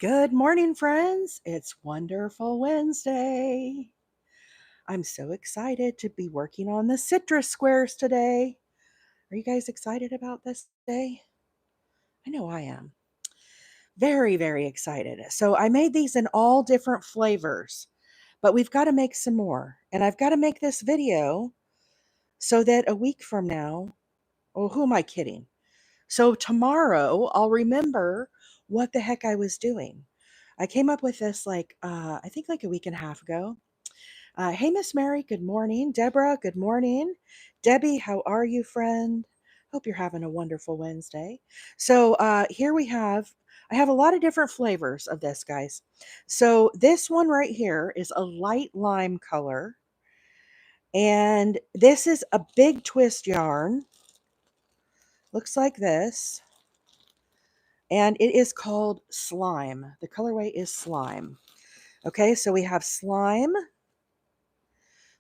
Good morning, friends. It's Wonderful Wednesday. I'm so excited to be working on the citrus squares today. Are you guys excited about this day? I know I am. Very, very excited. So I made these in all different flavors, but we've got to make some more. And I've got to make this video so that a week from now, oh, who am I kidding? So tomorrow I'll remember what the heck I was doing. I came up with this I think like a week and a half ago. Hey, Miss Mary, good morning. Deborah, good morning. Debbie, how are you, friend? Hope you're having a wonderful Wednesday. So here I have a lot of different flavors of this, guys. So this one right here is a light lime color. And this is a big twist yarn. Looks like this. And it is called Slime. The colorway is Slime. Okay, so we have Slime.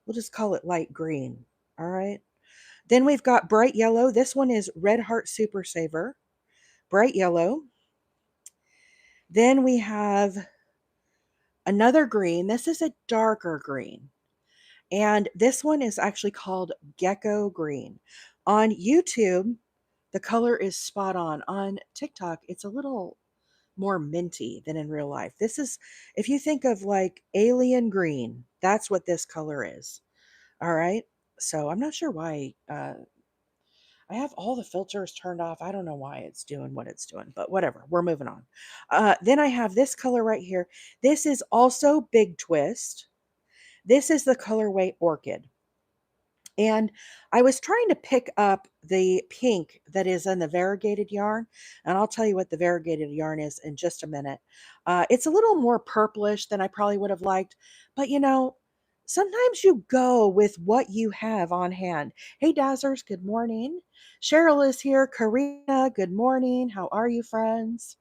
We'll just call it light green. All right. Then we've got bright yellow. This one is Red Heart Super Saver. Bright yellow. Then we have another green. This is a darker green. And this one is actually called Gecko Green. On YouTube, the color is spot on. On TikTok, it's a little more minty than in real life. This is, if you think of like alien green, that's what this color is. All right. So I'm not sure why I have all the filters turned off. I don't know why it's doing what it's doing, but whatever. We're moving on. Then I have this color right here. This is also Big Twist. This is the colorway Orchid. And I was trying to pick up the pink that is in the variegated yarn, and I'll tell you what the variegated yarn is in just a minute. It's a little more purplish than I probably would have liked, but sometimes you go with what you have on hand. Hey, Dazzers, good morning. Cheryl is here. Karina, good morning. How are you, friends?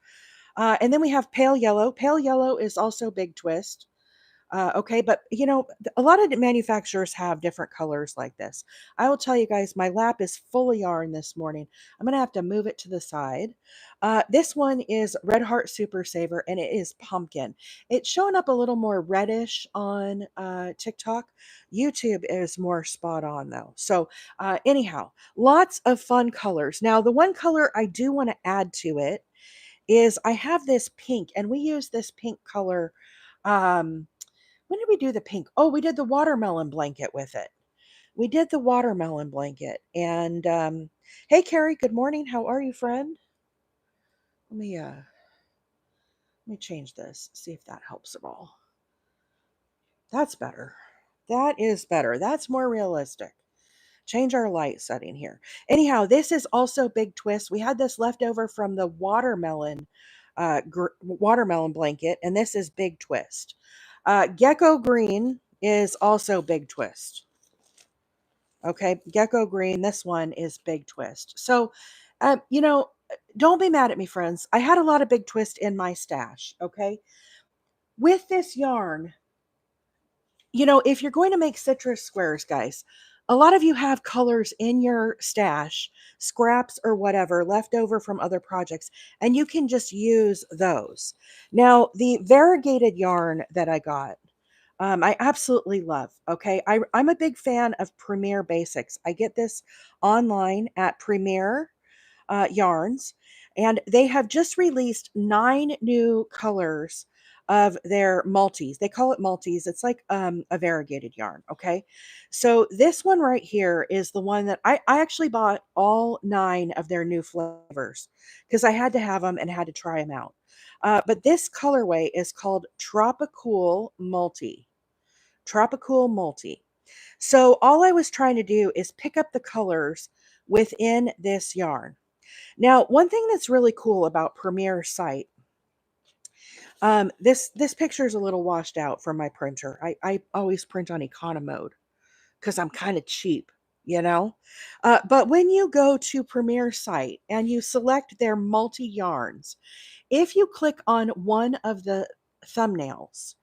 And then we have pale yellow. Pale yellow is also Big Twist. Okay, but a lot of the manufacturers have different colors like this. I will tell you guys, my lap is full of yarn this morning. I'm gonna have to move it to the side. This one is Red Heart Super Saver, and it is pumpkin. It's showing up a little more reddish on TikTok. YouTube is more spot on though. So anyhow, lots of fun colors. Now, the one color I do want to add to it is I have this pink, and we use this pink color. Um, when did we do the pink? Oh, we did the watermelon blanket with it. We did the watermelon blanket. And hey, Carrie, good morning. How are you, friend? Let me change this. See if that helps at all. That's better. That is better. That's more realistic. Change our light setting here. Anyhow, this is also Big Twist. We had this left over from the watermelon blanket, and this is Big Twist. Gecko Green is also Big Twist. Okay, Gecko Green, this one is Big Twist. So, uh, you know, don't be mad at me, friends. I had a lot of Big Twist in my stash. Okay, with this yarn, if you're going to make citrus squares, guys, a lot of you have colors in your stash, scraps or whatever left over from other projects, and you can just use those. Now, the variegated yarn that I got, I absolutely love. Okay. I'm a big fan of Premier Basics. I get this online at Premier Yarns, and they have just released 9 new colors of their multis. They call it multis. It's like a variegated yarn. Okay. So this one right here is the one that I actually bought all 9 of their new flavors because I had to have them and had to try them out. But this colorway is called Tropicool Multi. Tropicool Multi. So all I was trying to do is pick up the colors within this yarn. Now, one thing that's really cool about Premiere site, this picture is a little washed out from my printer. I always print on econo mode because I'm kind of cheap, you know. But when you go to Premiere site and you select their multi yarns, if you click on one of the thumbnails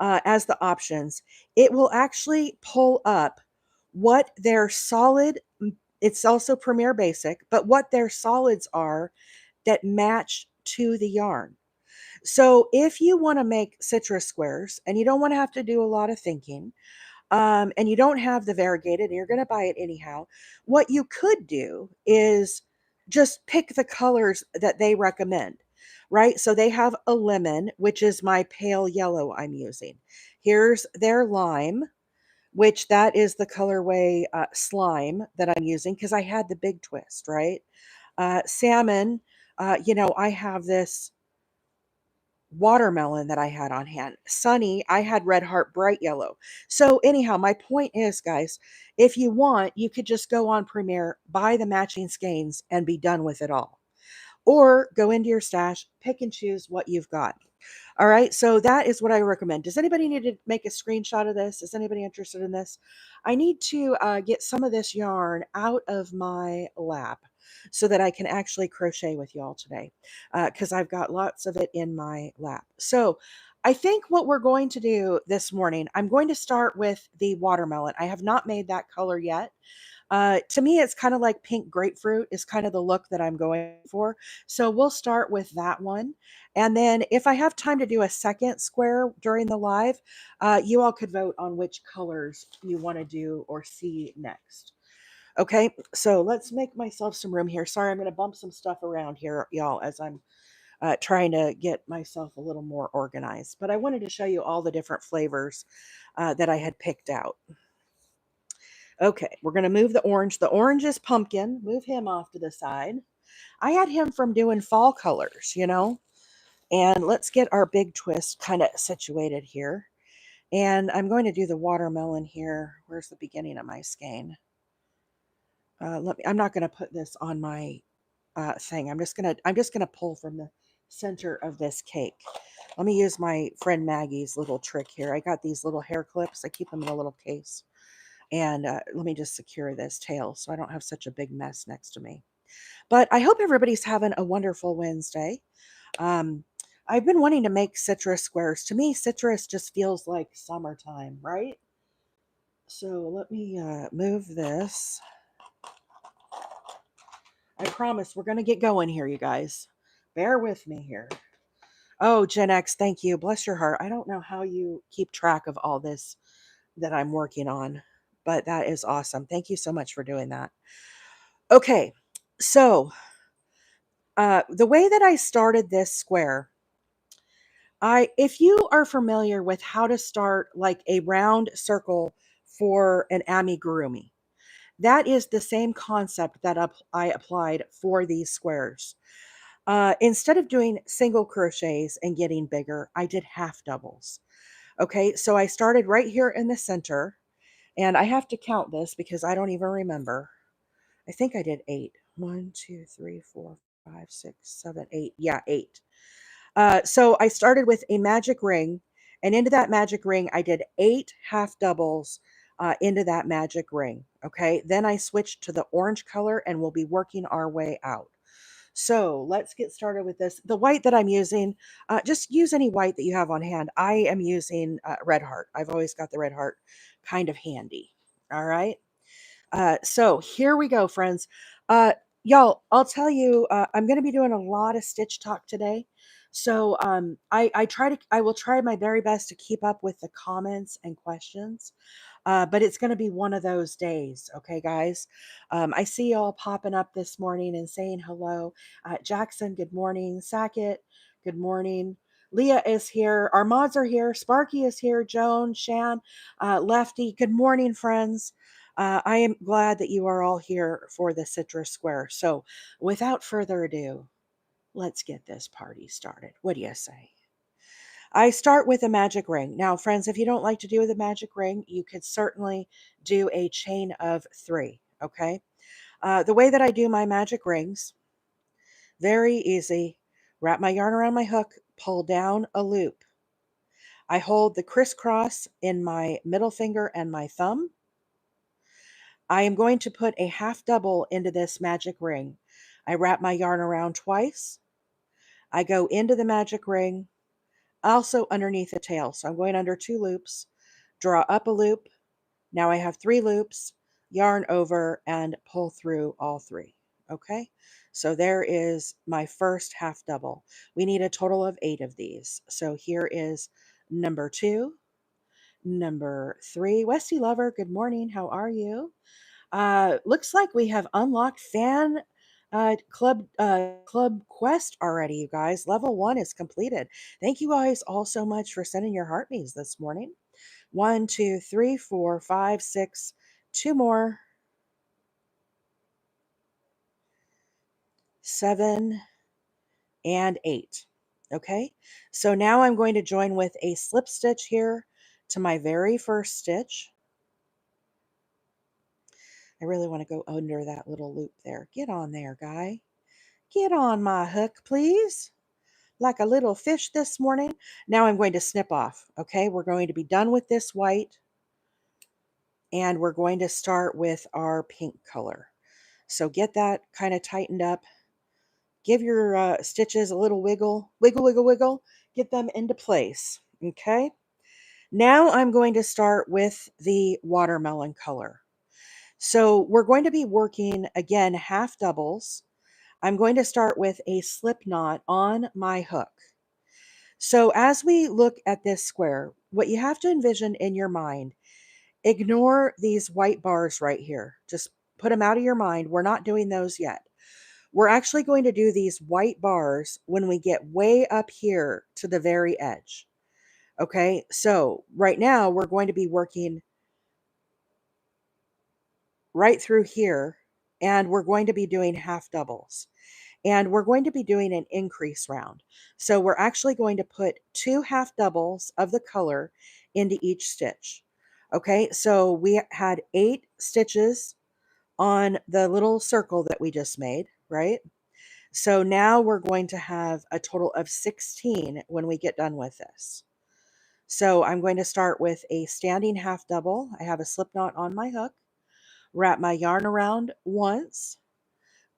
as the options, it will actually pull up what their solid. It's also Premiere Basic, but what their solids are that match to the yarn. So if you want to make citrus squares and you don't want to have to do a lot of thinking, and you don't have the variegated and you're going to buy it anyhow, what you could do is just pick the colors that they recommend, right? So they have a lemon, which is my pale yellow I'm using. Here's their lime, which that is the colorway slime that I'm using because I had the big twist, right? Salmon, I have this watermelon that I had on hand. Sunny, I had red heart bright yellow. So anyhow, my point is, guys, if you want, you could just go on Premiere, buy the matching skeins, and be done with it all. Or go into your stash, pick and choose what you've got. All right, so that is what I recommend. Does anybody need to make a screenshot of this? Is anybody interested in this? I need to get some of this yarn out of my lap so that I can actually crochet with y'all today because I've got lots of it in my lap. So I think what we're going to do this morning, I'm going to start with the watermelon. I have not made that color yet. To me, it's kind of like pink grapefruit is kind of the look that I'm going for. So we'll start with that one. And then if I have time to do a second square during the live, you all could vote on which colors you want to do or see next. Okay, so let's make myself some room here. Sorry, I'm going to bump some stuff around here, y'all, as I'm trying to get myself a little more organized. But I wanted to show you all the different flavors that I had picked out. Okay, we're going to move the orange. The orange is pumpkin. Move him off to the side. I had him from doing fall colors, And let's get our big twist kind of situated here. And I'm going to do the watermelon here. Where's the beginning of my skein? I'm not going to put this on my thing. I'm just gonna pull from the center of this cake. Let me use my friend Maggie's little trick here. I got these little hair clips. I keep them in a little case. And let me just secure this tail so I don't have such a big mess next to me. But I hope everybody's having a wonderful Wednesday. Um, I've been wanting to make citrus squares. To me, citrus just feels like summertime, right? So let me move this. I promise we're going to get going here, you guys. Bear with me here. Oh, Gen X, thank you. Bless your heart. I don't know how you keep track of all this that I'm working on, but that is awesome. Thank you so much for doing that. Okay, so the way that I started this square, if you are familiar with how to start like a round circle for an amigurumi, that is the same concept that I applied for these squares. Instead of doing single crochets and getting bigger, I did half doubles. Okay, so I started right here in the center, and I have to count this because I don't even remember. I think I did 8. 1, 2, 3, 4, 5, 6, 7, 8. Yeah, 8. So I started with a magic ring, and into that magic ring, I did 8 half doubles into that magic ring. Okay, then I switched to the orange color, and we'll be working our way out. So let's get started with this. The white that I'm using, just use any white that you have on hand. I am using red heart. I've always got the red heart kind of handy. All right. So here we go, friends. Uh, y'all, I'll tell you, I'm going to be doing a lot of stitch talk today. So I will try my very best to keep up with the comments and questions. But it's going to be one of those days. Okay, guys. I see y'all popping up this morning and saying hello. Jackson, good morning. Sackett, good morning. Leah is here. Our mods are here. Sparky is here. Joan, Shan, Lefty. Good morning, friends. I am glad that you are all here for the Citrus Square. So, without further ado, let's get this party started. What do you say? I start with a magic ring. Now, friends, if you don't like to do the magic ring, you could certainly do a chain of 3. Okay. The way that I do my magic rings, very easy. Wrap my yarn around my hook, pull down a loop. I hold the crisscross in my middle finger and my thumb. I am going to put a half double into this magic ring. I wrap my yarn around twice. I go into the magic ring, also underneath the tail. So I'm going under 2 loops, draw up a loop. Now I have 3 loops, yarn over, and pull through all 3. Okay, So there is my first half double. We need a total of 8 of these. So here is number 2, number 3. Westy Lover, good morning. How are you? Looks like we have unlocked fan club quest already, you guys. Level 1 is completed. Thank you guys all so much for sending your heartbeats this morning. 1, 2, 3, 4, 5, 6. 2 more. 7 and 8. Okay, so now I'm going to join with a slip stitch here to my very first stitch. I really want to go under that little loop there. Get on there, guy. Get on my hook, please. Like a little fish this morning. Now I'm going to snip off. Okay, we're going to be done with this white, and we're going to start with our pink color. So get that kind of tightened up. Give your stitches a little wiggle, wiggle, wiggle, wiggle. Get them into place. Okay. Now I'm going to start with the watermelon color. So we're going to be working again half doubles. I'm going to start with a slip knot on my hook. So as we look at this square, what you have to envision in your mind, ignore these white bars right here. Just put them out of your mind. We're not doing those yet. We're actually going to do these white bars when we get way up here to the very edge. Okay, so right now we're going to be working right through here, and we're going to be doing half doubles. And we're going to be doing an increase round. So we're actually going to put 2 half doubles of the color into each stitch. Okay, so we had 8 stitches on the little circle that we just made, right? So now we're going to have a total of 16 when we get done with this. So I'm going to start with a standing half double. I have a slip knot on my hook, wrap my yarn around once,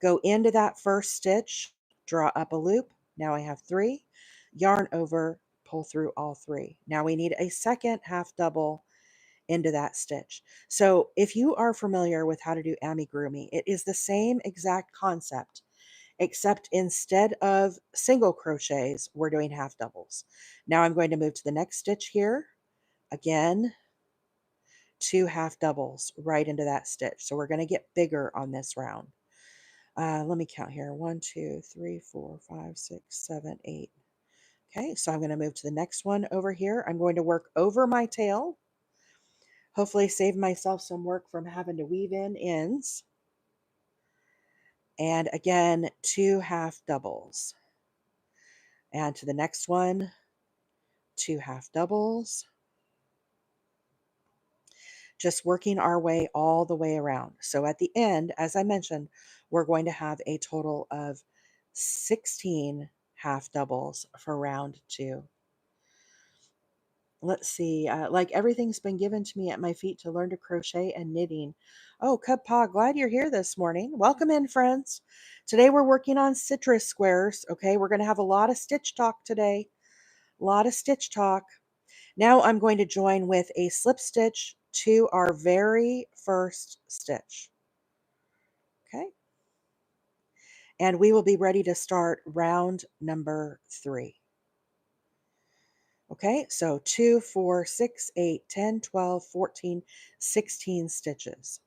go into that first stitch, draw up a loop. Now I have 3, yarn over, pull through all 3. Now we need a second half double into that stitch. So if you are familiar with how to do amigurumi, it is the same exact concept, except instead of single crochets, we're doing half doubles. Now I'm going to move to the next stitch here. Again, 2 half doubles right into that stitch. So we're going to get bigger on this round. Let me count here. 1, 2, 3, 4, 5, 6, 7, 8. Okay, so I'm going to move to the next one over here. I'm going to work over my tail. Hopefully save myself some work from having to weave in ends. And again, 2 half doubles. And to the next one, 2 half doubles. Just working our way all the way around. So at the end, as I mentioned, we're going to have a total of 16 half doubles for round 2. Let's see, like everything's been given to me at my feet to learn to crochet and knitting. Oh, Cub Paw, glad you're here this morning. Welcome in, friends. Today we're working on citrus squares. Okay, we're going to have a lot of stitch talk today. A lot of stitch talk. Now I'm going to join with a slip stitch to our very first stitch. Okay, and we will be ready to start round number 3. Okay, so 2, 4, 6, 8, 10, 12, 14, 16 stitches.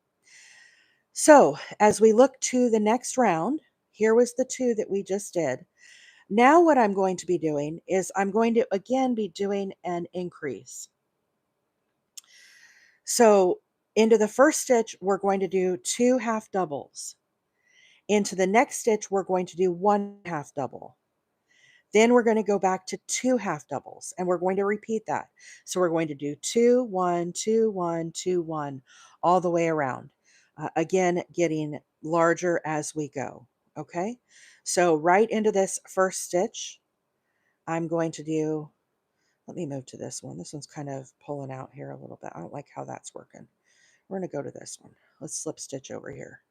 So as we look to the next round, here was the 2 that we just did. Now what I'm going to be doing is I'm going to again be doing an increase. So into the first stitch, we're going to do 2 half doubles. Into the next stitch, we're going to do 1 half double. Then we're going to go back to 2 half doubles, and we're going to repeat that. So we're going to do 2, 1, 2, 1, 2, 1, all the way around. Again, getting larger as we go. Okay, so right into this first stitch, I'm going to do, let me move to this one. This one's kind of pulling out here a little bit. I don't like how that's working. We're going to go to this one. Let's slip stitch over here.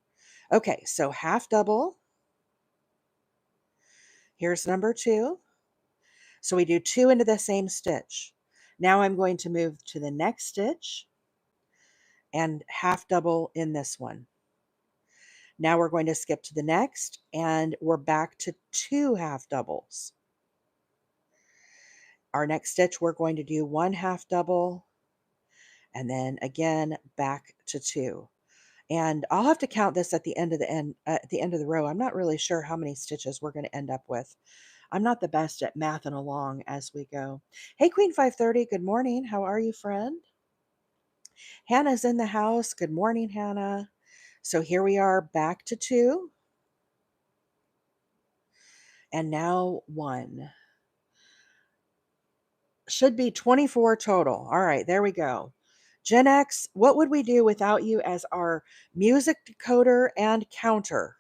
Okay, so half double. Here's number 2. So we do 2 into the same stitch. Now I'm going to move to the next stitch and half double in this one. Now we're going to skip to the next, and we're back to 2 half doubles. Our next stitch, we're going to do 1 half double, and then again back to 2. And I'll have to count this at the end of the row. I'm not really sure how many stitches we're going to end up with. I'm not the best at mathing along as we go. Hey, Queen 530, good morning. How are you, friend? Hannah's in the house. Good morning, Hannah. So here we are back to 2. And now 1. Should be 24 total. All right, there we go. Gen X, what would we do without you as our music decoder and counter?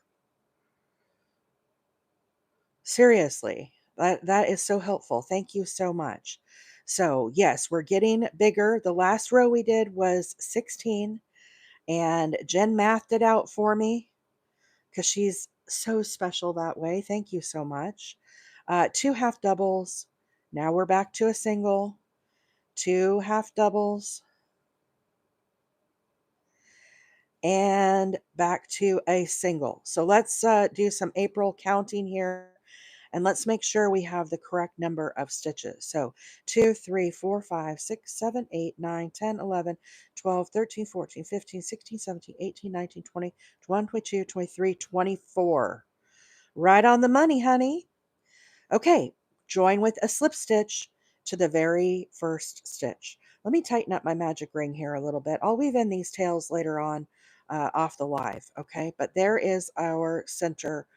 Seriously, that is so helpful. Thank you so much. So, yes, we're getting bigger. The last row we did was 16, and Jen mathed it out for me because she's so special that way. Thank you so much. 2 half doubles. Now we're back to a single. 2 half doubles. And back to a single. So let's do some April counting here. And let's make sure we have the correct number of stitches. So 2, 3, 4, 5, 6, 7, 8, 9, 10, 11, 12, 13, 14, 15, 16, 17, 18, 19, 20, 21, 22, 23, 24. Right on the money, honey. Okay, join with a slip stitch to the very first stitch. Let me tighten up my magic ring here a little bit. I'll weave in these tails later on off the live, okay? But there is our center.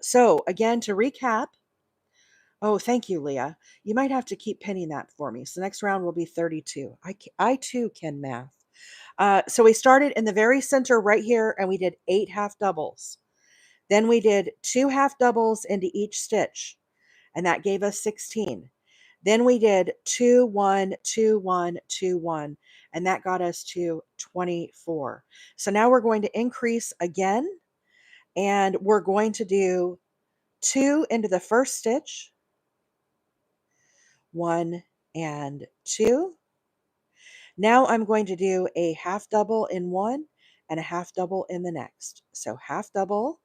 So again, to recap, oh, thank you, Leah. You might have to keep pinning that for me. So next round will be 32. I too can math. So we started in the very center right here, and we did 8 half doubles. Then we did 2 half doubles into each stitch, and that gave us 16. Then we did 2, 1, 2, 1, 2, 1, and that got us to 24. So now we're going to increase again, and we're going to do 2 into the first stitch, 1 and 2. Now I'm going to do a half double in one and a half double in the next. So half double,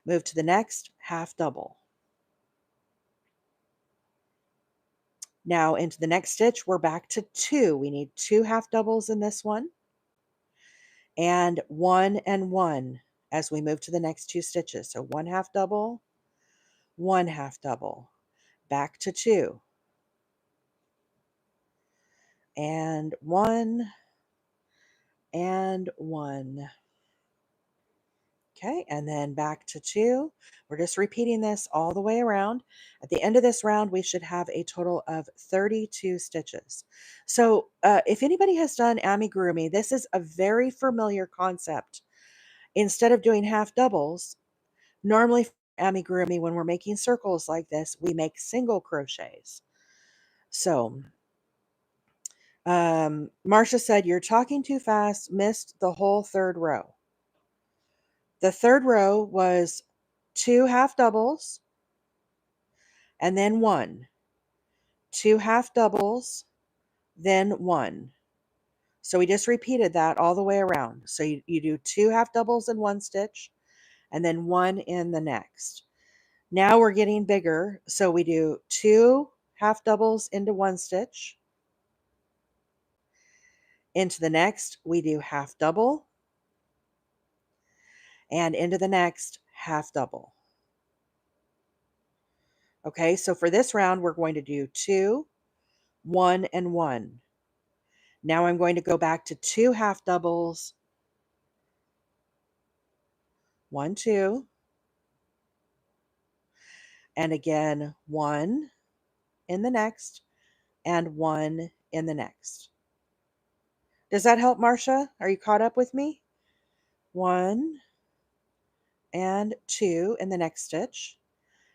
move to the next, half double. Now into the next stitch, we're back to 2. We need 2 half doubles in this one, and 1 and 1 as we move to the next 2 stitches. So 1 half double, 1 half double, back to 2, and 1 and 1. Okay, and then back to 2. We're just repeating this all the way around. At the end of this round, we should have a total of 32 stitches. So if anybody has done amigurumi, this is a very familiar concept. Instead of doing half doubles, normally for amigurumi, when we're making circles like this, we make single crochets. So Marcia said, you're talking too fast, missed the whole third row. The third row was 2 half doubles and then 1, 2 half doubles, then 1. So we just repeated that all the way around. So you do 2 half doubles in one stitch and then 1 in the next. Now we're getting bigger. So we do 2 half doubles into one stitch. Into the next, we do half double. And into the next, half double. Okay, so for this round, we're going to do 2, 1, and 1. Now I'm going to go back to 2 half doubles, 1, 2, and again 1 in the next, and 1 in the next. Does that help, Marcia? Are you caught up with me? 1 and 2 in the next stitch,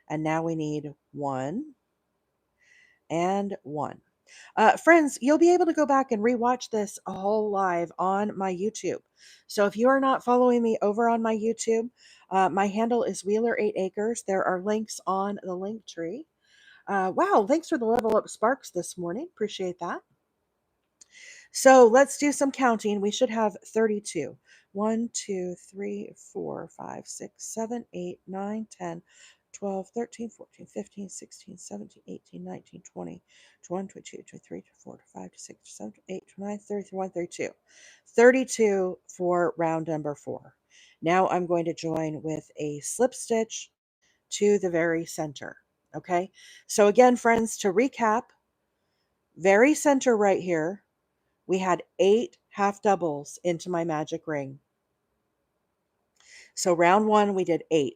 and now we need 1 and 1. Friends, you'll be able to go back and rewatch this whole live on my YouTube. So if you are not following me over on my YouTube, my handle is Wheeler8Acres. There are links on the link tree. Wow, thanks for the level up sparks this morning. Appreciate that. So let's do some counting. We should have 32. 1, 2, 3, 4, 5, 6, 7, 8, 9, 10, 12, 13, 14, 15, 16, 17, 18, 19, 20, 21, 22, 23, 24, 25, 26, 27, 28, 29, 30, 31, 32. 32 for round number 4. Now I'm going to join with a slip stitch to the very center. Okay, so again, friends, to recap, very center right here, we had 8 half doubles into my magic ring. So round 1, we did 8.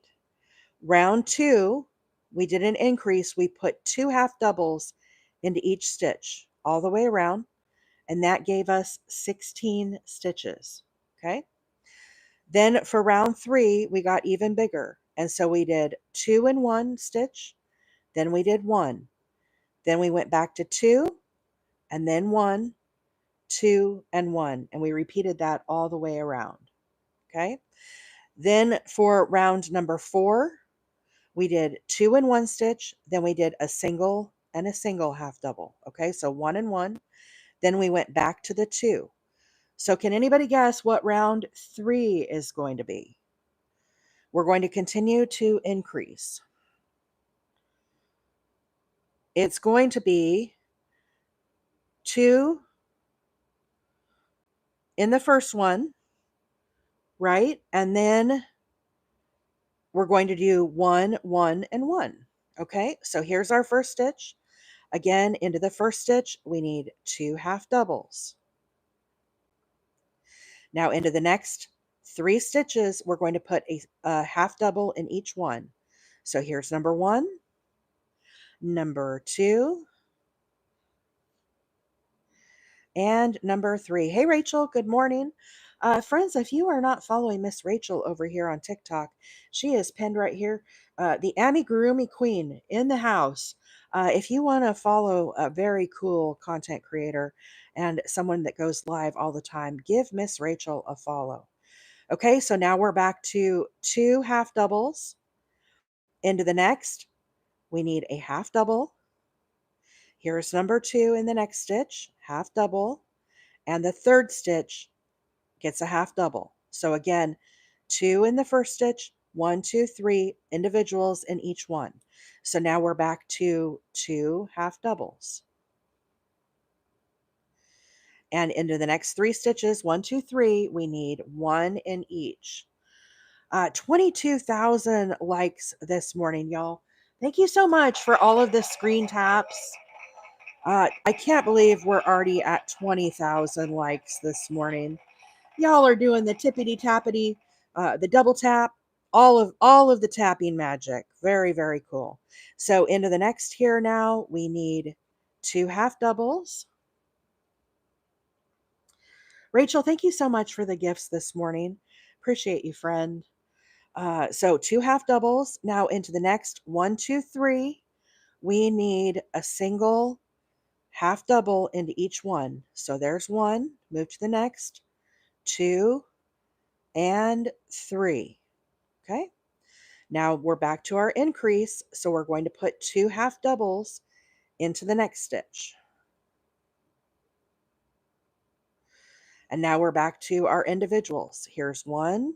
Round 2, we did an increase. We put 2 half doubles into each stitch all the way around, and that gave us 16 stitches. Okay. Then for round 3, we got even bigger. And so we did 2 in 1 stitch, then we did 1. Then we went back to 2, and then 1, 2, and 1. And we repeated that all the way around. Okay. Then for round number 4, we did 2 in 1 stitch, then we did a single and a single half double. Okay, so 1 and 1. Then we went back to the 2. So can anybody guess what round 3 is going to be? We're going to continue to increase. It's going to be 2 in the first one, right? And then we're going to do 1, 1, and 1. Okay, so here's our first stitch. Again, into the first stitch, we need 2 half doubles. Now into the next 3 stitches, we're going to put a half double in each one. So here's number 1, number 2, and number 3. Hey, Rachel, good morning. Friends, if you are not following Miss Rachel over here on TikTok, she is pinned right here. The Amigurumi Queen in the house. If you want to follow a very cool content creator and someone that goes live all the time, give Miss Rachel a follow. Okay, so now we're back to 2 half doubles. Into the next, we need a half double. Here's number 2 in the next stitch, half double. And the third stitch gets a half double. So again, 2 in the first stitch, 1, 2, 3 individuals in each one. So now we're back to 2 half doubles. And into the next 3 stitches, 1, 2, 3, we need 1 in each. 22,000 likes this morning, y'all. Thank you so much for all of the screen taps. I can't believe we're already at 20,000 likes this morning. Y'all are doing the tippity tappity, the double tap, all of the tapping magic. Very, very cool. So into the next here now, we need 2 half doubles. Rachel, thank you so much for the gifts this morning. Appreciate you, friend. So 2 half doubles. Now into the next 1, 2, 3, we need a single half double into each one. So there's 1, move to the next, 2, and 3. Okay. Now we're back to our increase. So we're going to put 2 half doubles into the next stitch. And now we're back to our individuals. Here's 1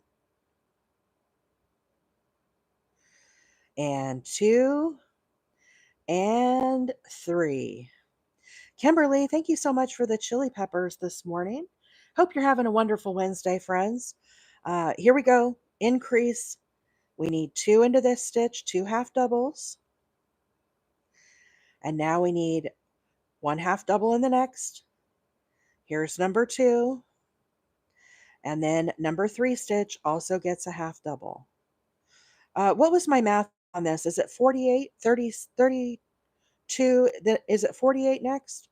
and 2 and 3. Kimberly, thank you so much for the chili peppers this morning. Hope you're having a wonderful Wednesday, friends. Here we go. Increase. We need 2 into this stitch, 2 half doubles. And now we need 1 half double in the next. Here's number 2. And then number 3 stitch also gets a half double. What was my math on this? Is it 48, 30, 32? Is it 48 next?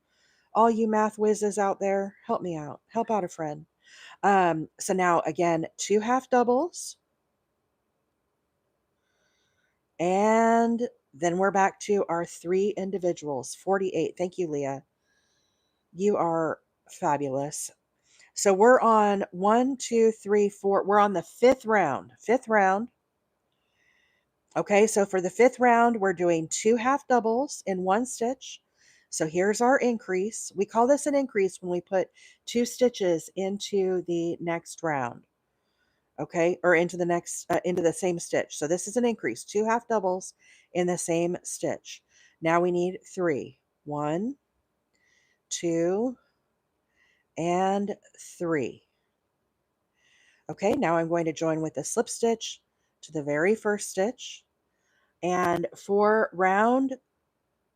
All you math whizzes out there, help me out. Help out a friend. So now again, 2 half doubles. And then we're back to our 3 individuals, 48. Thank you, Leah. You are fabulous. So we're on 1, 2, 3, 4. We're on the 5th round. 5th round. Okay, so for the 5th round, we're doing 2 half doubles in 1 stitch. So here's our increase. We call this an increase when we put 2 stitches into the next round. okay, or into the next, into the same stitch. So this is an increase, 2 half doubles in the same stitch. Now we need 3. 1, 2, and 3. Okay, now I'm going to join with a slip stitch to the very first stitch. And for round,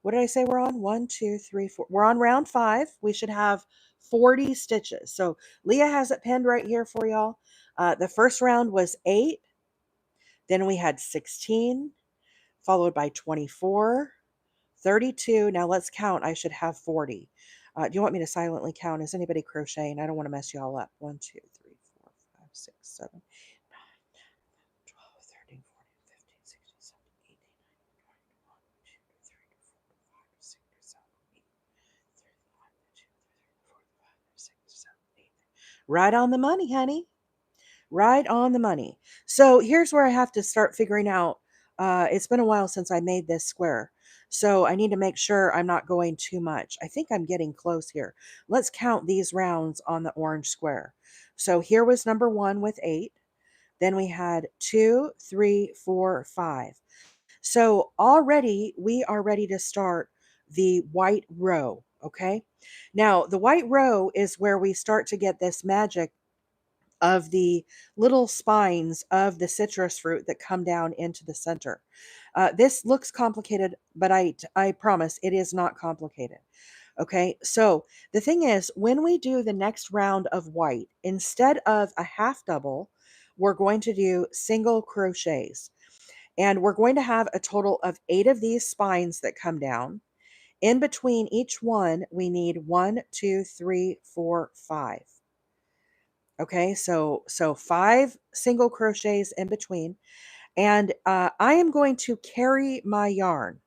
what did I say we're on? 1, 2, 3, 4. We're on round 5. We should have 40 stitches. So Leah has it pinned right here for y'all. The first round was 8. Then we had 16, followed by 24, 32. Now let's count. I should have 40. Do you want me to silently count? Is anybody crocheting? I don't want to mess y'all up. 1, 2, 3, 4, 5, 6, 7, 12, 13, 14, 15, 16, 17, 18, 19, 20, 21, 22, 23, 24, 25, 26, 27, 28, 29, 30, 31, 32, 33, 34, 35, 36, 37, 38. Right on the money, honey. Right on the money. So here's where I have to start figuring out. It's been a while since I made this square. So I need to make sure I'm not going too much. I think I'm getting close here. Let's count these rounds on the orange square. So here was number 1 with 8. Then we had 2, 3, 4, 5. So already we are ready to start the white row. Okay. Now the white row is where we start to get this magic of the little spines of the citrus fruit that come down into the center. This looks complicated, but I promise it is not complicated. Okay, so the thing is, when we do the next round of white, instead of a half double, we're going to do single crochets. And we're going to have a total of 8 of these spines that come down. In between each one, we need 1, 2, 3, 4, 5. Okay, so 5 single crochets in between. And I am going to carry my yarn.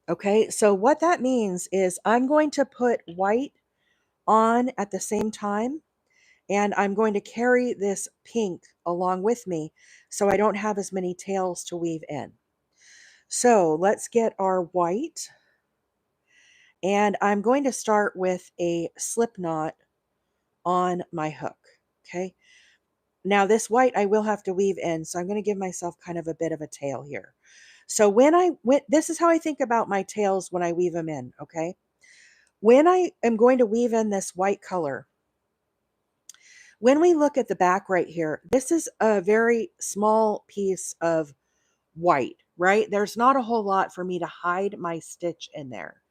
Okay, so what that means is I'm going to put white on at the same time, and I'm going to carry this pink along with me so I don't have as many tails to weave in. So let's get our white, and I'm going to start with a slip knot on my hook. Okay, now this white I will have to weave in, so I'm going to give myself kind of a bit of a tail here. So this is how I think about my tails when I weave them in, okay? When I am going to weave in this white color, when we look at the back right here, this is a very small piece of white, right? There's not a whole lot for me to hide my stitch in there.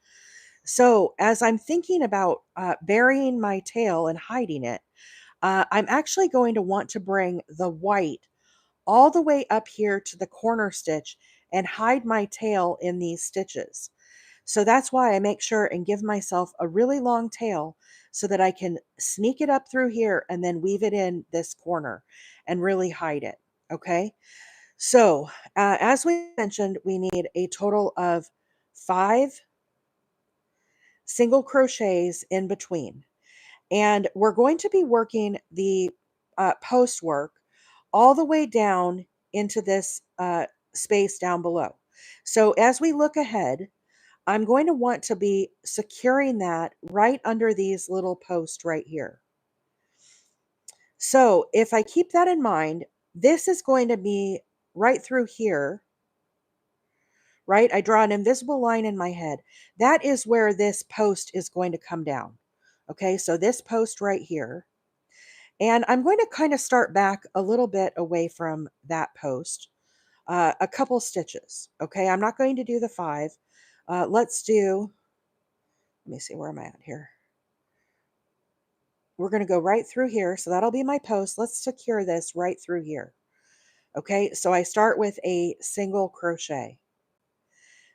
So as I'm thinking about burying my tail and hiding it, I'm actually going to want to bring the white all the way up here to the corner stitch and hide my tail in these stitches. So that's why I make sure and give myself a really long tail so that I can sneak it up through here and then weave it in this corner and really hide it. Okay. So as we mentioned, we need a total of 5 single crochets in between. And we're going to be working the post work all the way down into this space down below. So as we look ahead, I'm going to want to be securing that right under these little posts right here. So if I keep that in mind, this is going to be right through here, right? I draw an invisible line in my head. That is where this post is going to come down. Okay, so this post right here. And I'm going to kind of start back a little bit away from that post, a couple stitches. Okay, I'm not going to do the 5. Let's do, let me see, where am I at here? We're going to go right through here. So that'll be my post. Let's secure this right through here. Okay, so I start with a single crochet.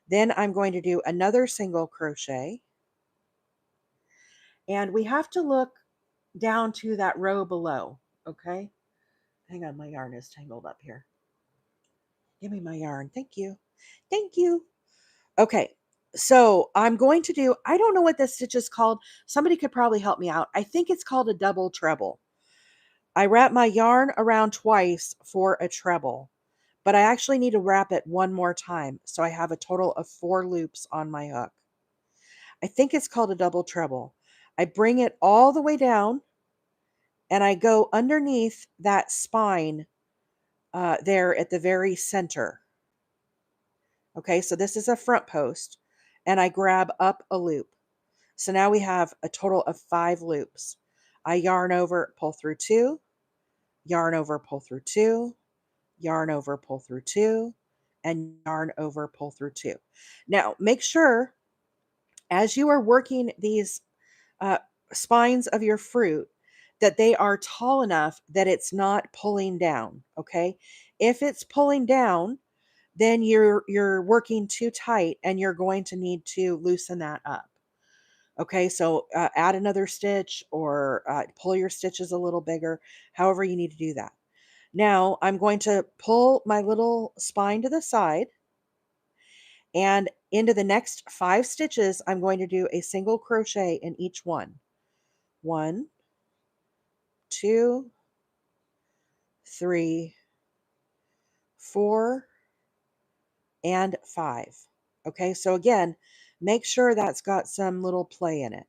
Then I'm going to do another single crochet. And we have to look down to that row below. Okay, hang on, my yarn is tangled up here. Give me my yarn. Thank you. Thank you. Okay, so I'm going to do, I don't know what this stitch is called. Somebody could probably help me out. I think it's called a double treble. I wrap my yarn around twice for a treble, but I actually need to wrap it one more time. So I have a total of 4 loops on my hook. I think it's called a double treble. I bring it all the way down and I go underneath that spine there at the very center. Okay, so this is a front post, and I grab up a loop. So now we have a total of 5 loops. I yarn over, pull through 2, yarn over, pull through 2, yarn over, pull through 2, and yarn over, pull through 2. Now, make sure as you are working these uh, spines of your fruit that they are tall enough that it's not pulling down, okay? If it's pulling down, then you're working too tight and you're going to need to loosen that up. Okay, so add another stitch or pull your stitches a little bigger, however you need to do that. Now I'm going to pull my little spine to the side, and into the next 5 stitches, I'm going to do a single crochet in each one. 1, 2, 3, 4, and 5. Okay, so again, make sure that's got some little play in it.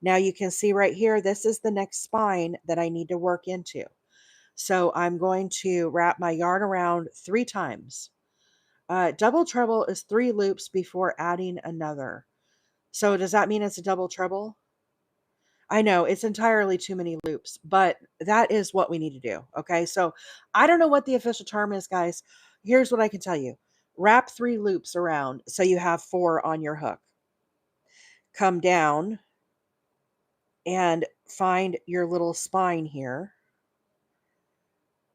Now you can see right here, this is the next spine that I need to work into. So I'm going to wrap my yarn around 3 times. Double treble is 3 loops before adding another. So does that mean it's a double treble? I know it's entirely too many loops, but that is what we need to do. Okay, so I don't know what the official term is, guys. Here's what I can tell you: wrap 3 loops around so you have 4 on your hook. Come down and find your little spine here,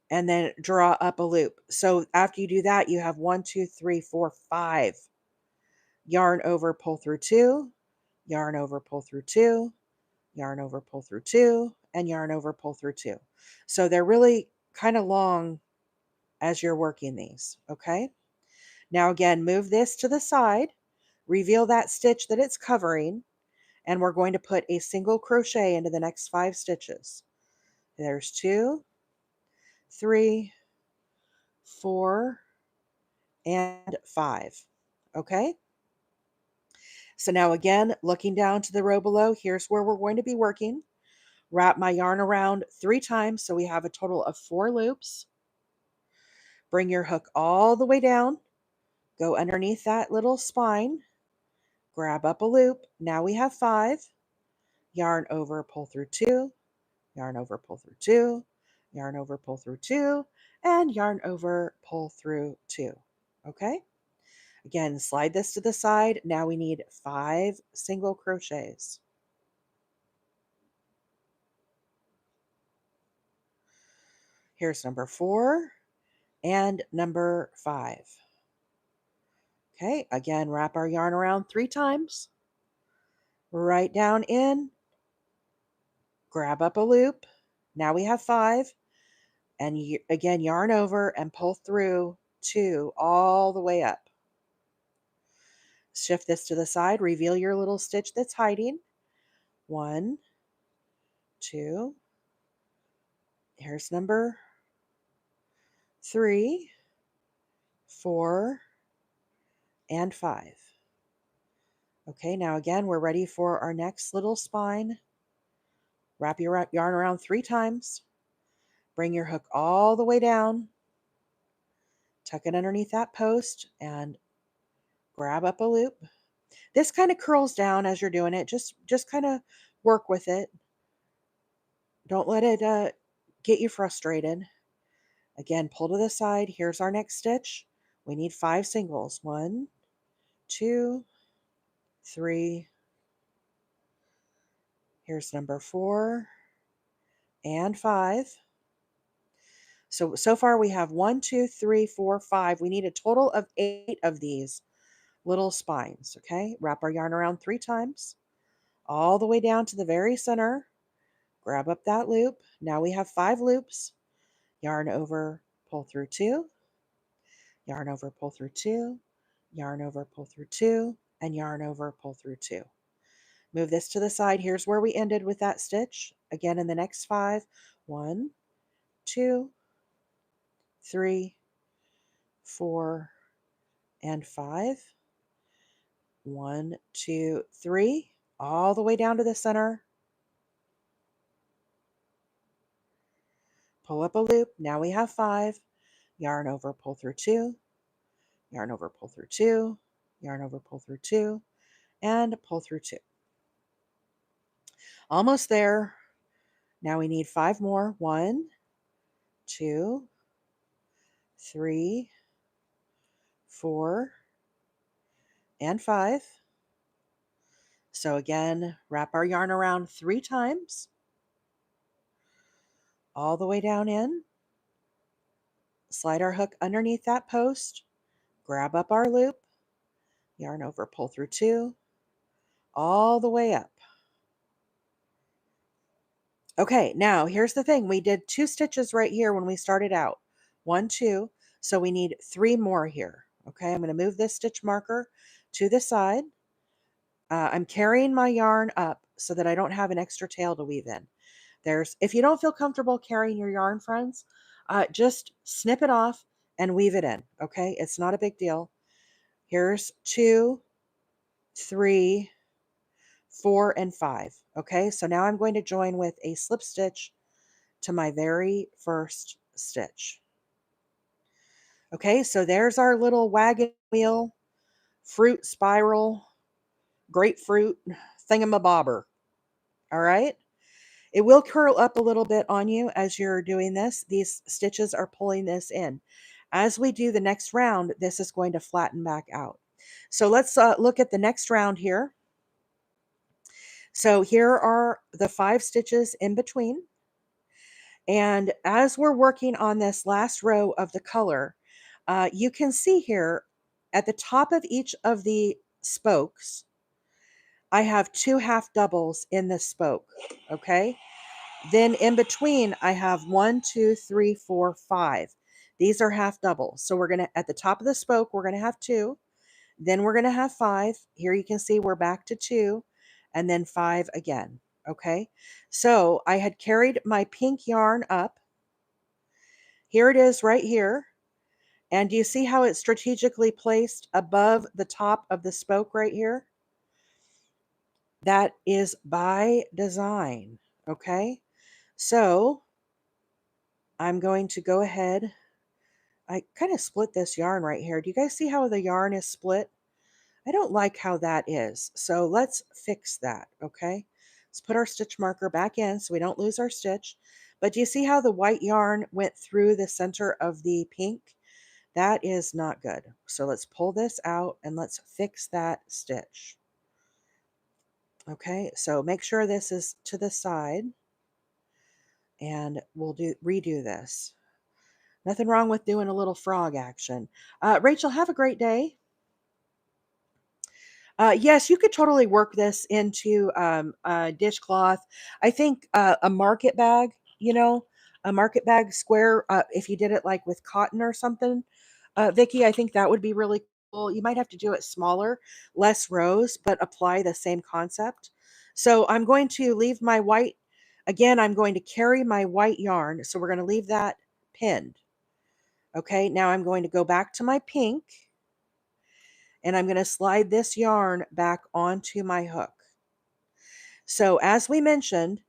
and then draw up a loop. So after you do that, you have 1, 2, 3, 4, 5. Yarn over, pull through 2, yarn over, pull through 2, yarn over, pull through 2, and yarn over, pull through 2. So they're really kind of long as you're working these, okay? Now again, move this to the side, reveal that stitch that it's covering, and we're going to put a single crochet into the next 5 stitches. There's 2, 3, 4, and 5. Okay? So now again, looking down to the row below, here's where we're going to be working. Wrap my yarn around 3 times, so we have a total of 4 loops. Bring your hook all the way down, go underneath that little spine, grab up a loop. Now we have 5. Yarn over, pull through 2, yarn over, pull through 2, yarn over, pull through 2, and yarn over, pull through 2. Okay? Again, slide this to the side. Now we need 5 single crochets. Here's number 4 and number 5. Okay, again, wrap our yarn around 3 times. Right down in, grab up a loop. Now we have 5. And again, yarn over and pull through 2 all the way up. Shift this to the side, reveal your little stitch that's hiding. 1, 2, here's number 3, 4, and 5. Okay, now again, we're ready for our next little spine. Wrap your yarn around 3 times. Bring your hook all the way down. Tuck it underneath that post and grab up a loop. This kind of curls down as you're doing it. Just kind of work with it. Don't let it get you frustrated. Again, pull to the side. Here's our next stitch. We need 5 singles. 1, 2, 3. Here's number 4 and 5. So far we have 1, 2, 3, 4, 5. We need a total of 8 of these little spines. Okay, wrap our yarn around 3 times, all the way down to the very center. Grab up that loop. Now we have 5 loops. Yarn over, pull through 2, yarn over, pull through 2, yarn over, pull through 2, and yarn over, pull through 2. Move this to the side. Here's where we ended with that stitch. Again, in the next 5, 1, 2, 3, 4, and 5. 1, 2, 3, all the way down to the center. pull up a loop. Now we have 5. Yarn over, pull through 2, yarn over, pull through 2, yarn over, pull through 2, and pull through 2. Almost there. Now we need 5 more. 1, 2, 3, 4, and 5. So again, wrap our yarn around 3 times, all the way down in, slide our hook underneath that post, grab up our loop, yarn over, pull through 2, all the way up. Okay, now here's the thing. We did 2 stitches right here when we started out. 1, 2, so we need 3 more here. Okay, I'm going to move this stitch marker to the side. I'm carrying my yarn up so that I don't have an extra tail to weave in. If you don't feel comfortable carrying your yarn, friends, just snip it off and weave it in. Okay, it's not a big deal. Here's 2, 3, 4, and 5. Okay, so now I'm going to join with a slip stitch to my very first stitch. Okay, so there's our little wagon wheel, fruit spiral, grapefruit thingamabobber. All right. It will curl up a little bit on you as you're doing this. These stitches are pulling this in. As we do the next round, this is going to flatten back out. So let's look at the next round here. So here are the 5 stitches in between. And as we're working on this last row of the color, you can see here at the top of each of the spokes, I have 2 half doubles in the spoke. Okay. Then in between, I have 1, 2, 3, 4, 5. These are half doubles. So we're going to, at the top of the spoke, we're going to have 2. Then we're going to have 5. Here you can see we're back to 2 and then 5 again. Okay. So I had carried my pink yarn up. Here it is right here. And do you see how it's strategically placed above the top of the spoke right here? That is by design. Okay. So I'm going to go ahead. I kind of split this yarn right here. Do you guys see how the yarn is split? I don't like how that is. So let's fix that, okay? Let's put our stitch marker back in so we don't lose our stitch. But do you see how the white yarn went through the center of the pink? That is not good. So let's pull this out and let's fix that stitch. Okay, so make sure this is to the side and we'll redo this. Nothing wrong with doing a little frog action. Rachel, have a great day. Yes, you could totally work this into a dishcloth. I think a market bag, a market bag square, if you did it like with cotton or something, Vicky, I think that would be really cool. You might have to do it smaller, less rows, but apply the same concept. So I'm going to leave my white, again, I'm going to carry my white yarn. So we're going to leave that pinned. Okay, now I'm going to go back to my pink and I'm going to slide this yarn back onto my hook. So as we mentioned,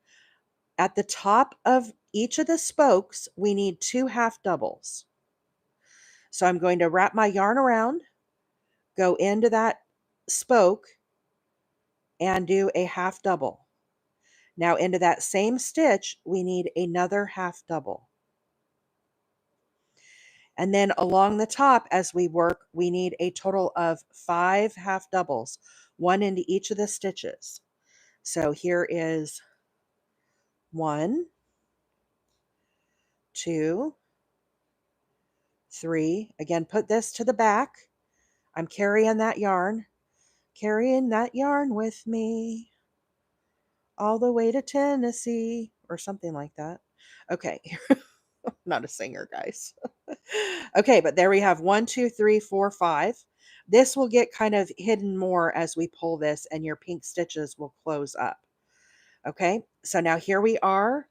at the top of each of the spokes, we need 2 half doubles. So I'm going to wrap my yarn around, go into that spoke, and do a half double. Now into that same stitch, we need another half double. And then along the top, as we work, we need a total of 5 half doubles, 1 into each of the stitches. So here is 1, 2, 3. Again, put this to the back. I'm carrying that yarn with me all the way to Tennessee or something like that. Okay. I'm not a singer, guys. Okay, but there we have 1, 2, 3, 4, 5. This will get kind of hidden more as we pull this and your pink stitches will close up. Okay, so now here we are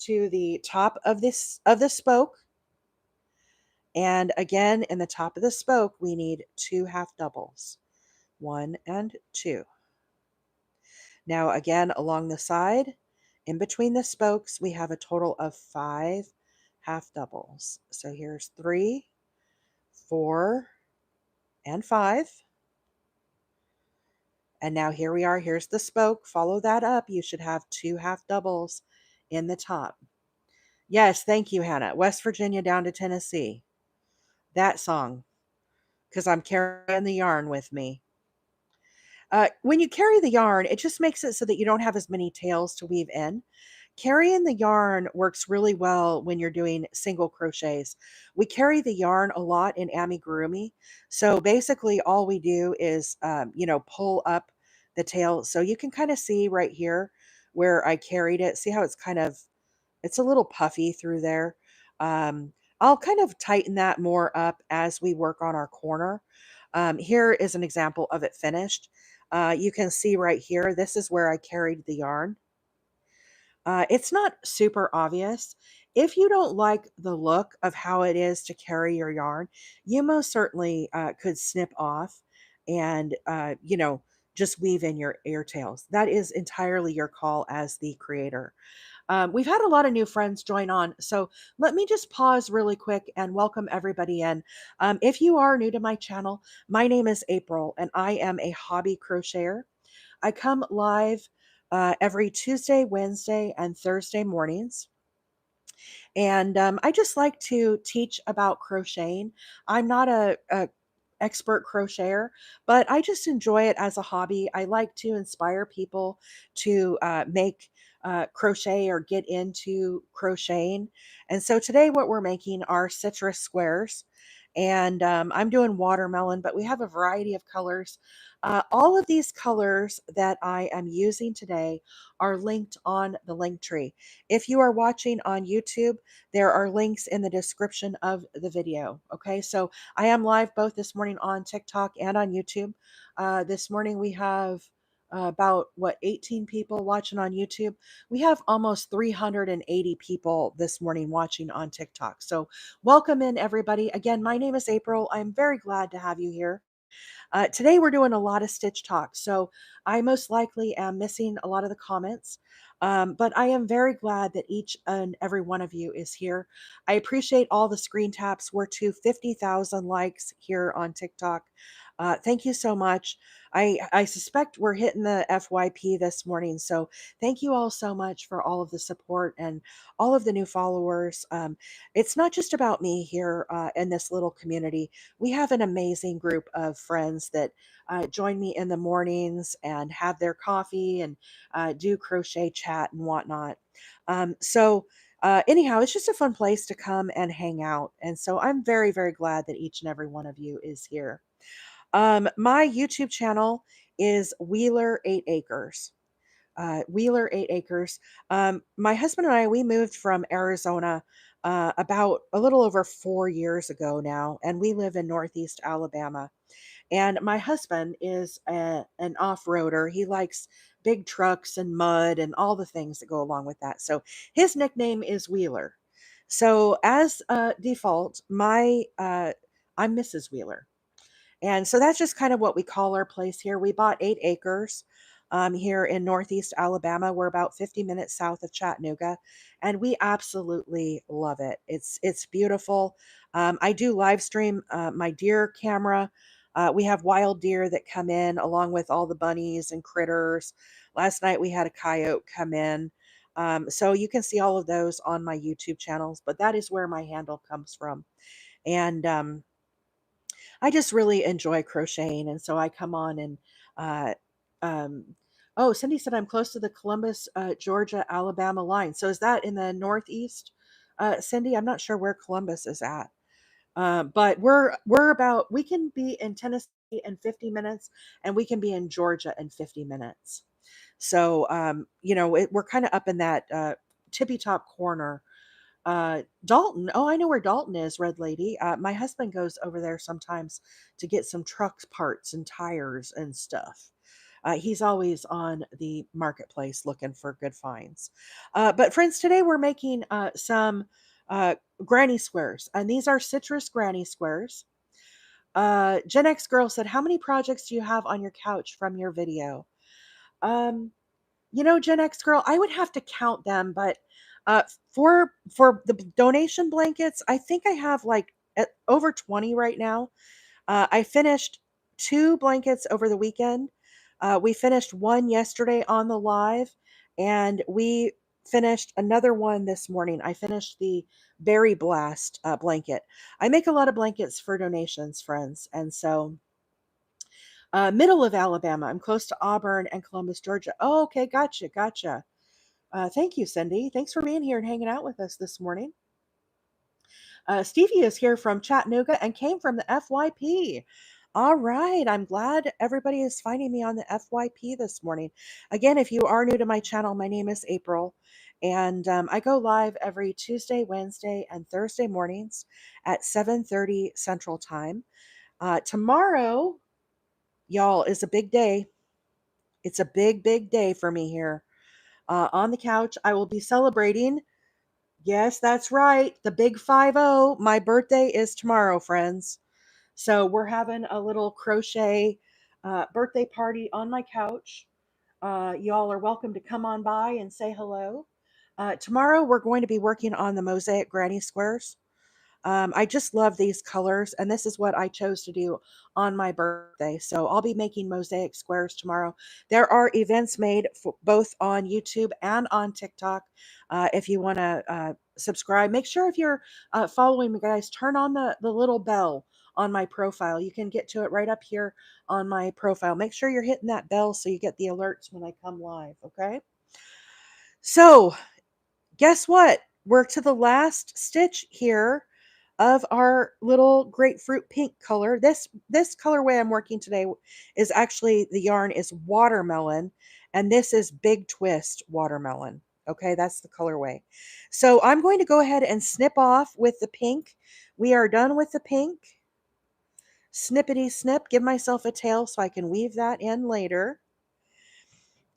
to the top of the spoke. And again, in the top of the spoke, we need 2 half doubles, 1 and 2. Now again, along the side, in between the spokes, we have a total of 5 half doubles. So here's 3, 4, and 5. And now here we are. Here's the spoke. Follow that up. You should have 2 half doubles in the top. Yes, thank you, Hannah. West Virginia down to Tennessee. That song, because I'm carrying the yarn with me. When you carry the yarn, it just makes it so that you don't have as many tails to weave in. Carrying the yarn works really well when you're doing single crochets. We carry the yarn a lot in amigurumi. So basically all we do is, pull up the tail. So you can kind of see right here where I carried it. See how it's a little puffy through there. Um, I'll kind of tighten that more up as we work on our corner. Here is an example of it finished. You can see right here, this is where I carried the yarn. It's not super obvious. If you don't like the look of how it is to carry your yarn, you most certainly could snip off and, just weave in your tails. That is entirely your call as the creator. We've had a lot of new friends join on, so let me just pause really quick and welcome everybody in. If you are new to my channel, my name is April and I am a hobby crocheter. I come live every Tuesday, Wednesday, and Thursday mornings. And I just like to teach about crocheting. I'm not a expert crocheter, but I just enjoy it as a hobby. I like to inspire people to make crochet or get into crocheting. And so today, what we're making are citrus squares. And I'm doing watermelon, but we have a variety of colors. All of these colors that I am using today are linked on the link tree. If you are watching on YouTube, there are links in the description of the video. Okay, so I am live both this morning on TikTok and on YouTube. This morning we have about 18 people watching on YouTube. We have almost 380 people this morning watching on TikTok. So welcome in everybody. Again, my name is April. I'm very glad to have you here. Today we're doing a lot of stitch talk, so I most likely am missing a lot of the comments, but I am very glad that each and every one of you is here. I appreciate all the screen taps. We're to 50,000 likes here on TikTok. Thank you so much. I suspect we're hitting the FYP this morning, so thank you all so much for all of the support and all of the new followers. It's not just about me here in this little community. We have an amazing group of friends that join me in the mornings and have their coffee and do crochet chat and whatnot. Anyhow, it's just a fun place to come and hang out. And so I'm very, very glad that each and every one of you is here. My YouTube channel is Wheeler 8 Acres. Wheeler 8 Acres. My husband and I, we moved from Arizona about a little over 4 years ago now, and we live in Northeast Alabama. And my husband is an off-roader. He likes big trucks and mud and all the things that go along with that. So his nickname is Wheeler. So as default, I'm Mrs. Wheeler. And so that's just kind of what we call our place here. We bought 8 acres here in Northeast Alabama. We're about 50 minutes south of Chattanooga, and we absolutely love it. It's beautiful. I do live stream my deer camera. We have wild deer that come in along with all the bunnies and critters. Last night we had a coyote come in. So you can see all of those on my YouTube channels, but that is where my handle comes from. And I just really enjoy crocheting, and so I come on and uh, um, oh, Cindy said I'm close to the Columbus, Georgia, Alabama line. So is that in the Northeast, Cindy? I'm not sure where Columbus is at, but we're about we can be in Tennessee in 50 minutes, and we can be in Georgia in 50 minutes. So we're kind of up in that tippy top corner. Dalton. Oh, I know where Dalton is, Red Lady. My husband goes over there sometimes to get some truck parts and tires and stuff. He's always on the marketplace looking for good finds. But friends, today we're making some granny squares, and these are citrus granny squares. Gen X girl said, "How many projects do you have on your couch from your video?" Gen X girl, I would have to count them, but Uh, for the donation blankets, I think I have like over 20 right now. I finished 2 blankets over the weekend. We finished one yesterday on the live, and we finished another one this morning. I finished the Berry Blast blanket. I make a lot of blankets for donations, friends, and so middle of Alabama. I'm close to Auburn and Columbus, Georgia. Oh, okay, gotcha, gotcha. Thank you, Cindy. Thanks for being here and hanging out with us this morning. Stevie is here from Chattanooga and came from the FYP. All right. I'm glad everybody is finding me on the FYP this morning. Again, if you are new to my channel, my name is April, and I go live every Tuesday, Wednesday, and Thursday mornings at 7:30 Central Time. Tomorrow, y'all, is a big day. It's a big, big day for me here. On the couch, I will be celebrating. Yes, that's right. The big 50. My birthday is tomorrow, friends. So we're having a little crochet birthday party on my couch. Y'all are welcome to come on by and say hello. Tomorrow we're going to be working on the mosaic granny squares. I just love these colors, and this is what I chose to do on my birthday. So I'll be making mosaic squares tomorrow. There are events made for both on YouTube and on TikTok. If you want to subscribe, make sure if you're following me, guys, turn on the little bell on my profile. You can get to it right up here on my profile. Make sure you're hitting that bell so you get the alerts when I come live. Okay. So guess what? We're to the last stitch here of our little grapefruit pink color. This colorway I'm working today is actually, the yarn is watermelon, and this is big twist watermelon. Okay, that's the colorway. So I'm going to go ahead and snip off with the pink. We are done with the pink. Snippity snip, give myself a tail so I can weave that in later.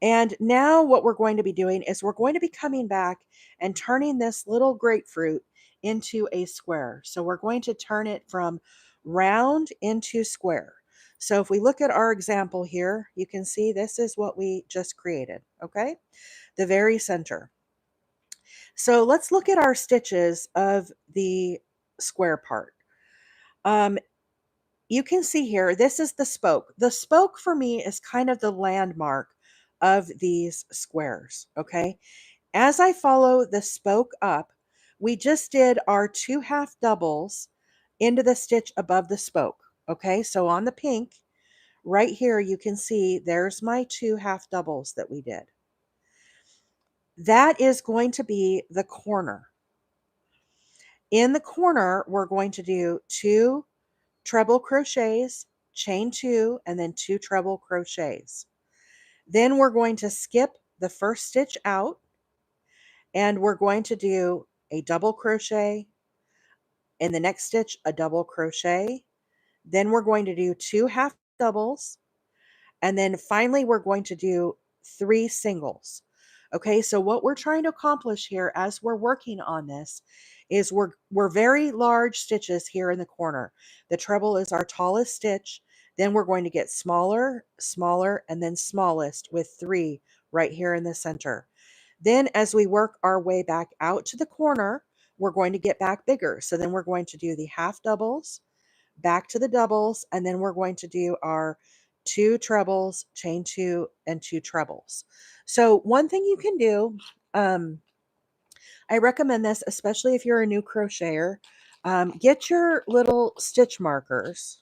And now what we're going to be doing is we're going to be coming back and turning this little grapefruit into a square. So we're going to turn it from round into square. So if we look at our example here, you can see this is what we just created, okay? The very center. So let's look at our stitches of the square part. You can see here, this is the spoke. The spoke for me is kind of the landmark of these squares, okay? As I follow the spoke up, we just did our 2 half doubles into the stitch above the spoke, okay? So on the pink, right here, you can see there's my 2 half doubles that we did. That is going to be the corner. In the corner, we're going to do 2 treble crochets, chain 2, and then 2 treble crochets. Then we're going to skip the first stitch out, and we're going to do a double crochet, in the next stitch a double crochet. Then we're going to do 2 half doubles, and then finally we're going to do 3 singles. Okay, so what we're trying to accomplish here as we're working on this is we're very large stitches here in the corner. The treble is our tallest stitch. Then we're going to get smaller, smaller, and then smallest with 3 right here in the center. Then as we work our way back out to the corner, we're going to get back bigger. So then we're going to do the half doubles, back to the doubles, and then we're going to do our 2 trebles, chain 2, and 2 trebles. So one thing you can do, I recommend this, especially if you're a new crocheter, get your little stitch markers,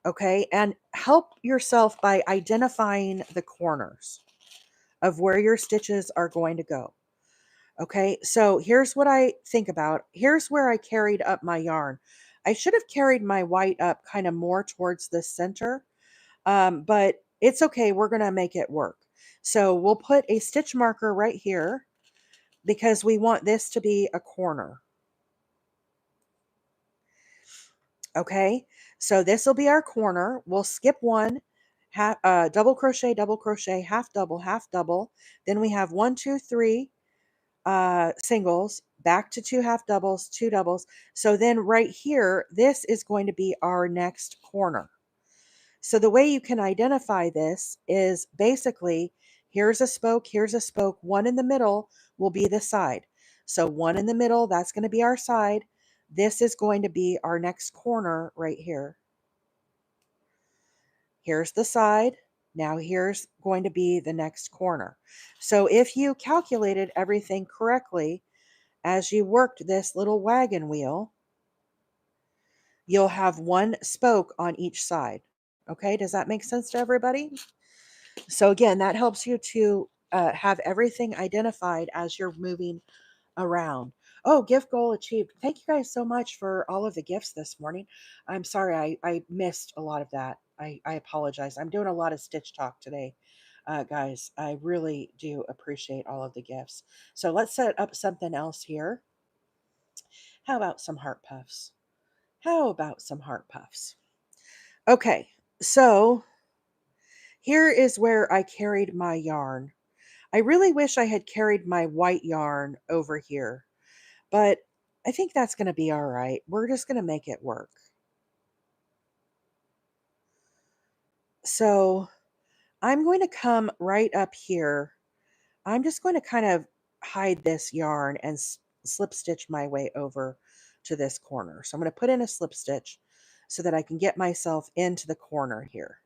okay, and help yourself by identifying the corners of where your stitches are going to go. Okay, so here's what I think about. Here's where I carried up my yarn. I should have carried my white up kind of more towards the center, but it's okay. We're going to make it work. So we'll put a stitch marker right here because we want this to be a corner. Okay, so this will be our corner. We'll skip one, double crochet, half double. Then we have 1, 2, 3 singles, back to 2 half doubles, 2 doubles. So then right here, this is going to be our next corner. So the way you can identify this is basically Here's a spoke, here's a spoke. One in the middle will be the side. So one in the middle, that's going to be our side. This is going to be our next corner right here. Here's the side. Now here's going to be the next corner. So if you calculated everything correctly as you worked this little wagon wheel, you'll have one spoke on each side. Okay, does that make sense to everybody? So again, that helps you to have everything identified as you're moving around. Oh, gift goal achieved. Thank you guys so much for all of the gifts this morning. I'm sorry I missed a lot of that. I apologize. I'm doing a lot of stitch talk today. Guys, I really do appreciate all of the gifts. So let's set up something else here. How about some heart puffs? How about some heart puffs? Okay, so here is where I carried my yarn. I really wish I had carried my white yarn over here, but I think that's going to be all right. We're just going to make it work. So I'm going to come right up here. I'm just going to kind of hide this yarn and slip stitch my way over to this corner. So I'm going to put in a slip stitch so that I can get myself into the corner here.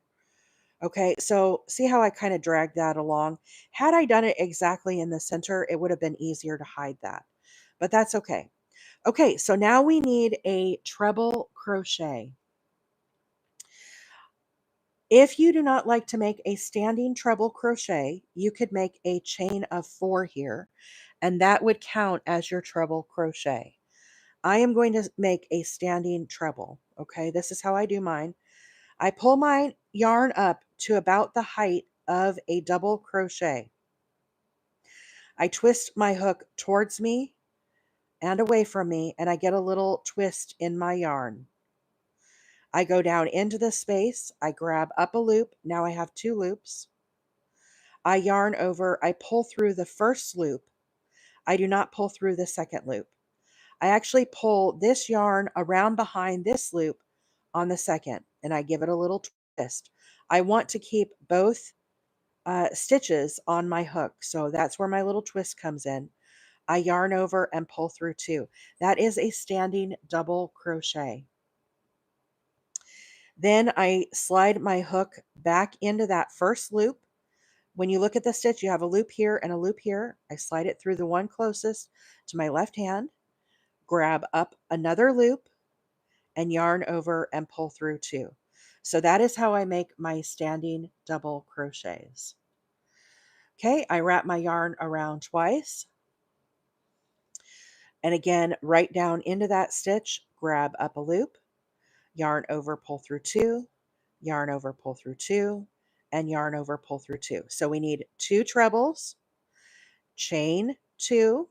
Okay, so see how I kind of dragged that along? Had I done it exactly in the center, it would have been easier to hide that, but that's okay. Okay, so now we need a treble crochet. If you do not like to make a standing treble crochet, you could make a chain of 4 here, and that would count as your treble crochet. I am going to make a standing treble. Okay, this is how I do mine. I pull my yarn up to about the height of a double crochet. I twist my hook towards me and away from me, and I get a little twist in my yarn. I go down into the space, I grab up a loop. Now I have 2 loops. I yarn over, I pull through the first loop. I do not pull through the second loop. I actually pull this yarn around behind this loop on the second, and I give it a little twist. I want to keep both stitches on my hook, so that's where my little twist comes in. I yarn over and pull through 2. That is a standing double crochet. Then I slide my hook back into that first loop. When you look at the stitch, you have a loop here and a loop here. I slide it through the one closest to my left hand, grab up another loop, and yarn over and pull through 2. So that is how I make my standing double crochets. Okay, I wrap my yarn around twice. And again, right down into that stitch, grab up a loop, yarn over, pull through 2, yarn over, pull through 2, and yarn over, pull through 2. So we need 2 trebles, chain 2,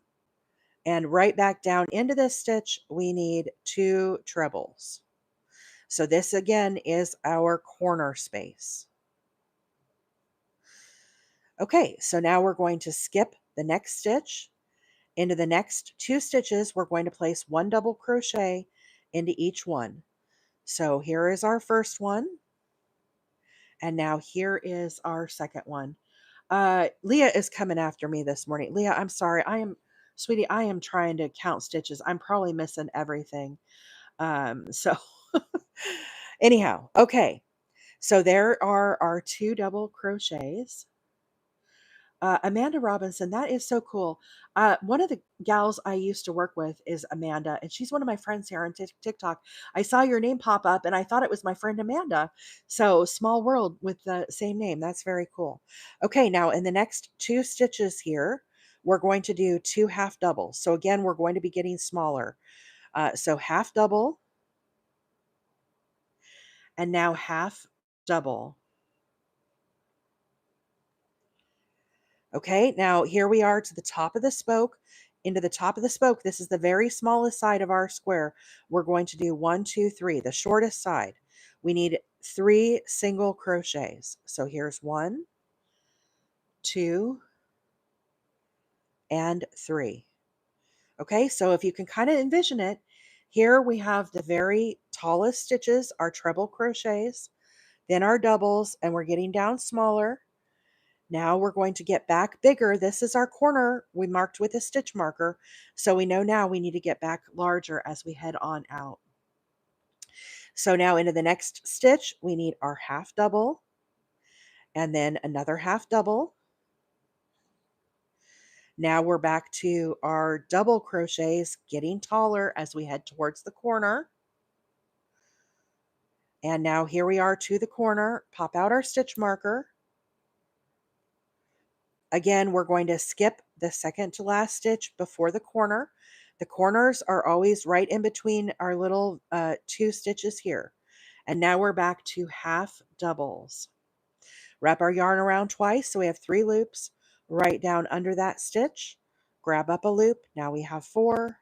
and right back down into this stitch, we need 2 trebles. So this again is our corner space. Okay, so now we're going to skip the next stitch. Into the next 2 stitches, we're going to place 1 double crochet into each one. So here is our first one. And now here is our second one. Leah is coming after me this morning. Leah, I'm sorry. Sweetie, I am trying to count stitches. I'm probably missing everything. So anyhow, okay. So there are our 2 double crochets. Amanda Robinson, that is so cool. One of the gals I used to work with is Amanda, and she's one of my friends here on TikTok. I saw your name pop up, and I thought it was my friend Amanda. So small world with the same name. That's very cool. Okay, now in the next 2 stitches here, we're going to do 2 half doubles. So again, we're going to be getting smaller. So half double, and now half double. Okay, now here we are to the top of the spoke. Into the top of the spoke, this is the very smallest side of our square. We're going to do 1, 2, 3, the shortest side. We need 3 single crochets. So here's 1, 2, and 3. Okay, so if you can kind of envision it, here we have the very tallest stitches, our treble crochets, then our doubles, and we're getting down smaller. Now we're going to get back bigger. This is our corner we marked with a stitch marker. So we know now we need to get back larger as we head on out. So now into the next stitch, we need our half double and then another half double. Now we're back to our double crochets, getting taller as we head towards the corner. And now here we are to the corner, pop out our stitch marker. Again, we're going to skip the second to last stitch before the corner. The corners are always right in between our little 2 stitches here. And now we're back to half doubles. Wrap our yarn around twice so we have 3 loops. Right down under that stitch, grab up a loop. Now we have 4.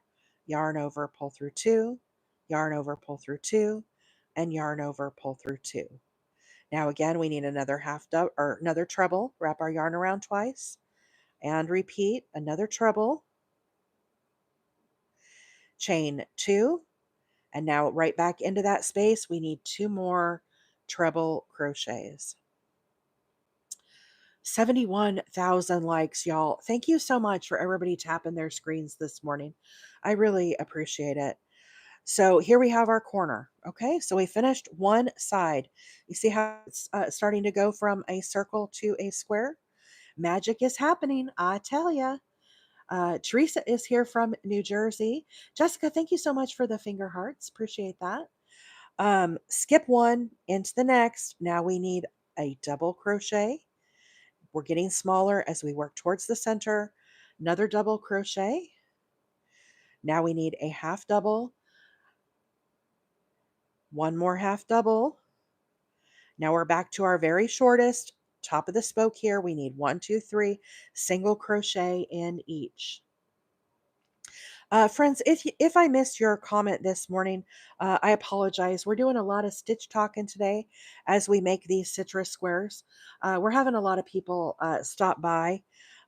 Yarn over, pull through 2, yarn over, pull through 2, and yarn over, pull through 2. Now again, we need another half double or another treble. Wrap our yarn around twice and repeat another treble, chain 2, and now right back into that space, we need 2 more treble crochets. 71,000 likes, y'all. Thank you so much for everybody tapping their screens this morning. I really appreciate it. So here we have our corner. Okay, so we finished one side. You see how it's starting to go from a circle to a square? Magic is happening, I tell ya. Teresa is here from New Jersey. Jessica, thank you so much for the finger hearts. Appreciate that. Skip one into the next. Now we need a double crochet. We're getting smaller as we work towards the center. Another double crochet. Now we need a half double. One more half double. Now we're back to our very shortest top of the spoke here. We need 1, 2, 3 single crochet in each. Friends, if I missed your comment this morning, I apologize. We're doing a lot of stitch talking today as we make these citrus squares. We're having a lot of people stop by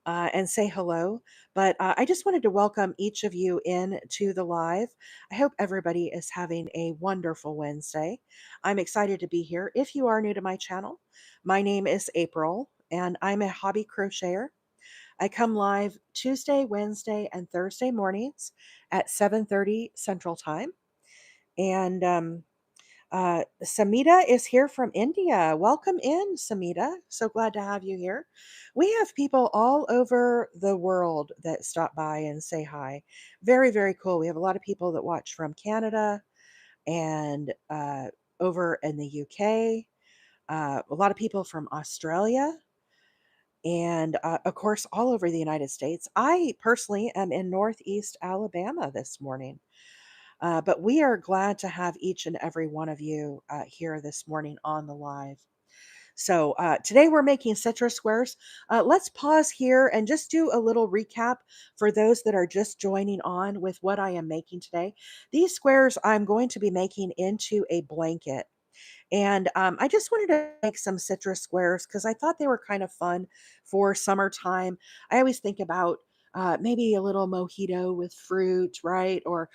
and say hello, but I just wanted to welcome each of you in to the live. I hope everybody is having a wonderful Wednesday. I'm excited to be here. If you are new to my channel, my name is April, and I'm a hobby crocheter. I come live Tuesday, Wednesday, and Thursday mornings at 7:30 Central Time. And Samita is here from India. Welcome in, Samita. So glad to have you here. We have people all over the world that stop by and say hi. Very, very cool. We have a lot of people that watch from Canada and over in the UK. A lot of people from Australia and of course, all over the United States. I personally am in Northeast Alabama this morning, but we are glad to have each and every one of you here this morning on the live. So today we're making citrus squares. Let's pause here and just do a little recap for those that are just joining on with what I am making today. These squares I'm going to be making into a blanket. And I just wanted to make some citrus squares because I thought they were kind of fun for summertime. I always think about maybe a little mojito with fruit, right? Or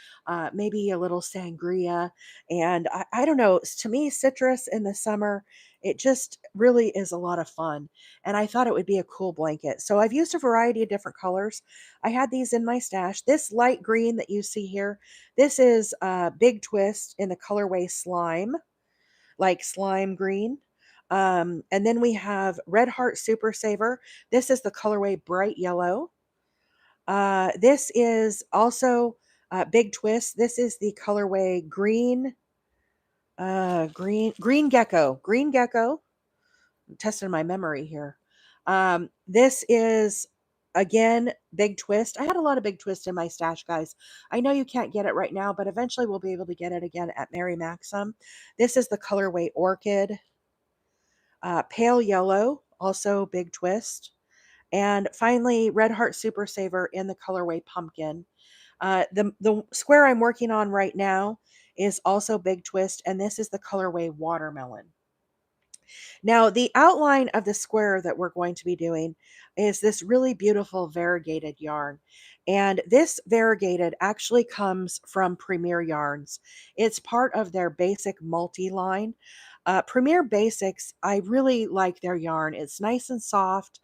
maybe a little sangria. And I don't know, to me, citrus in the summer, it just really is a lot of fun. And I thought it would be a cool blanket. So I've used a variety of different colors. I had these in my stash. This light green that you see here, this is Big Twist in the colorway Slime, like slime green. And then we have Red Heart Super Saver. This is the colorway Bright Yellow. This is also Big Twist. This is the colorway green gecko. Green gecko. I'm testing my memory here. This is again Big Twist. I had a lot of Big Twist in my stash, guys. I know you can't get it right now, but eventually we'll be able to get it again at Mary Maxim. This is the colorway Orchid. Pale Yellow, also Big Twist. And finally, Red Heart Super Saver in the colorway Pumpkin. The square I'm working on right now is also Big Twist, and this is the colorway Watermelon. Now, the outline of the square that we're going to be doing is this really beautiful variegated yarn. And this variegated actually comes from Premier Yarns. It's part of their basic multi line. Premier Basics, I really like their yarn. It's nice and soft.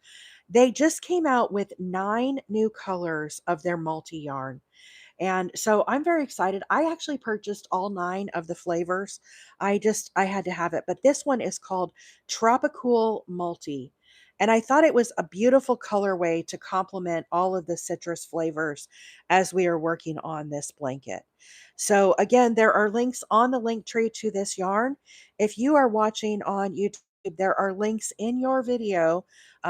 They just came out with 9 new colors of their multi yarn. And so I'm very excited. I actually purchased all 9 of the flavors. I had to have it. But this one is called Tropicool Multi. And I thought it was a beautiful colorway to complement all of the citrus flavors as we are working on this blanket. So again, there are links on the link tree to this yarn. If you are watching on YouTube, there are links in your video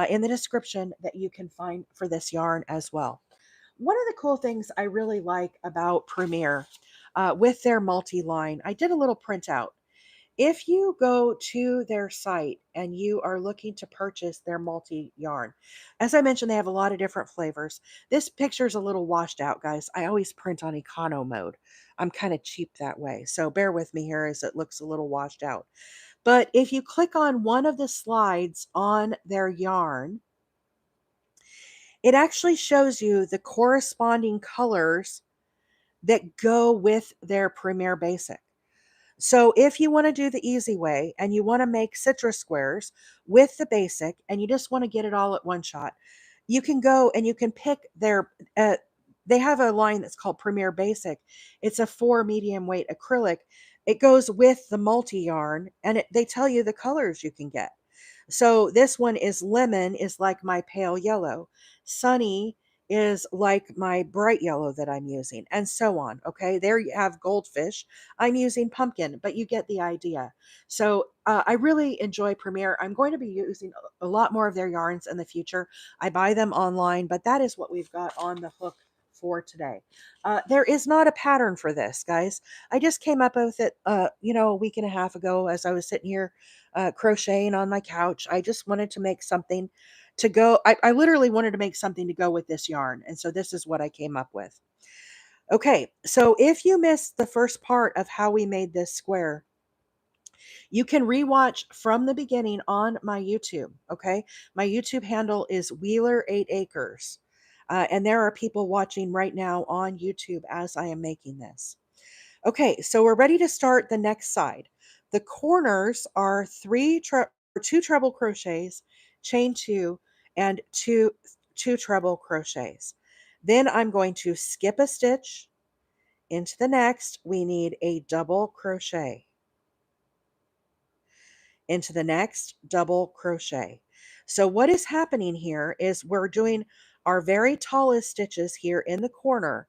in the description that you can find for this yarn as well. One of the cool things I really like about Premier with their multi line, I did a little printout. If you go to their site and you are looking to purchase their multi yarn, as I mentioned, they have a lot of different flavors. This picture is a little washed out, guys. I always print on econo mode. I'm kind of cheap that way. So bear with me here as it looks a little washed out. But if you click on one of the slides on their yarn, it actually shows you the corresponding colors that go with their Premier Basic. So if you want to do the easy way and you want to make citrus squares with the basic and you just want to get it all at one shot, you can go and you can pick their they have a line that's called Premier Basic. It's a 4 medium weight acrylic. It goes with the multi yarn and they tell you the colors you can get. So this one is lemon is like my pale yellow. Sunny is like my bright yellow that I'm using, and so on. Okay, there you have goldfish. I'm using pumpkin, but you get the idea. So I really enjoy Premier. I'm going to be using a lot more of their yarns in the future. I buy them online, but that is what we've got on the hook for today. There is not a pattern for this, guys. I just came up with it, a week and a half ago as I was sitting here crocheting on my couch. I just wanted to make something to go. I literally wanted to make something to go with this yarn. And so this is what I came up with. Okay, so if you missed the first part of how we made this square, you can rewatch from the beginning on my YouTube. Okay, my YouTube handle is Wheeler 8 Acres. And there are people watching right now on YouTube as I am making this. Okay, so we're ready to start the next side. The corners are two treble crochets, chain 2, and two treble crochets. Then I'm going to skip a stitch into the next. We need a double crochet. Into the next, double crochet. So what is happening here is we're doing our very tallest stitches here in the corner.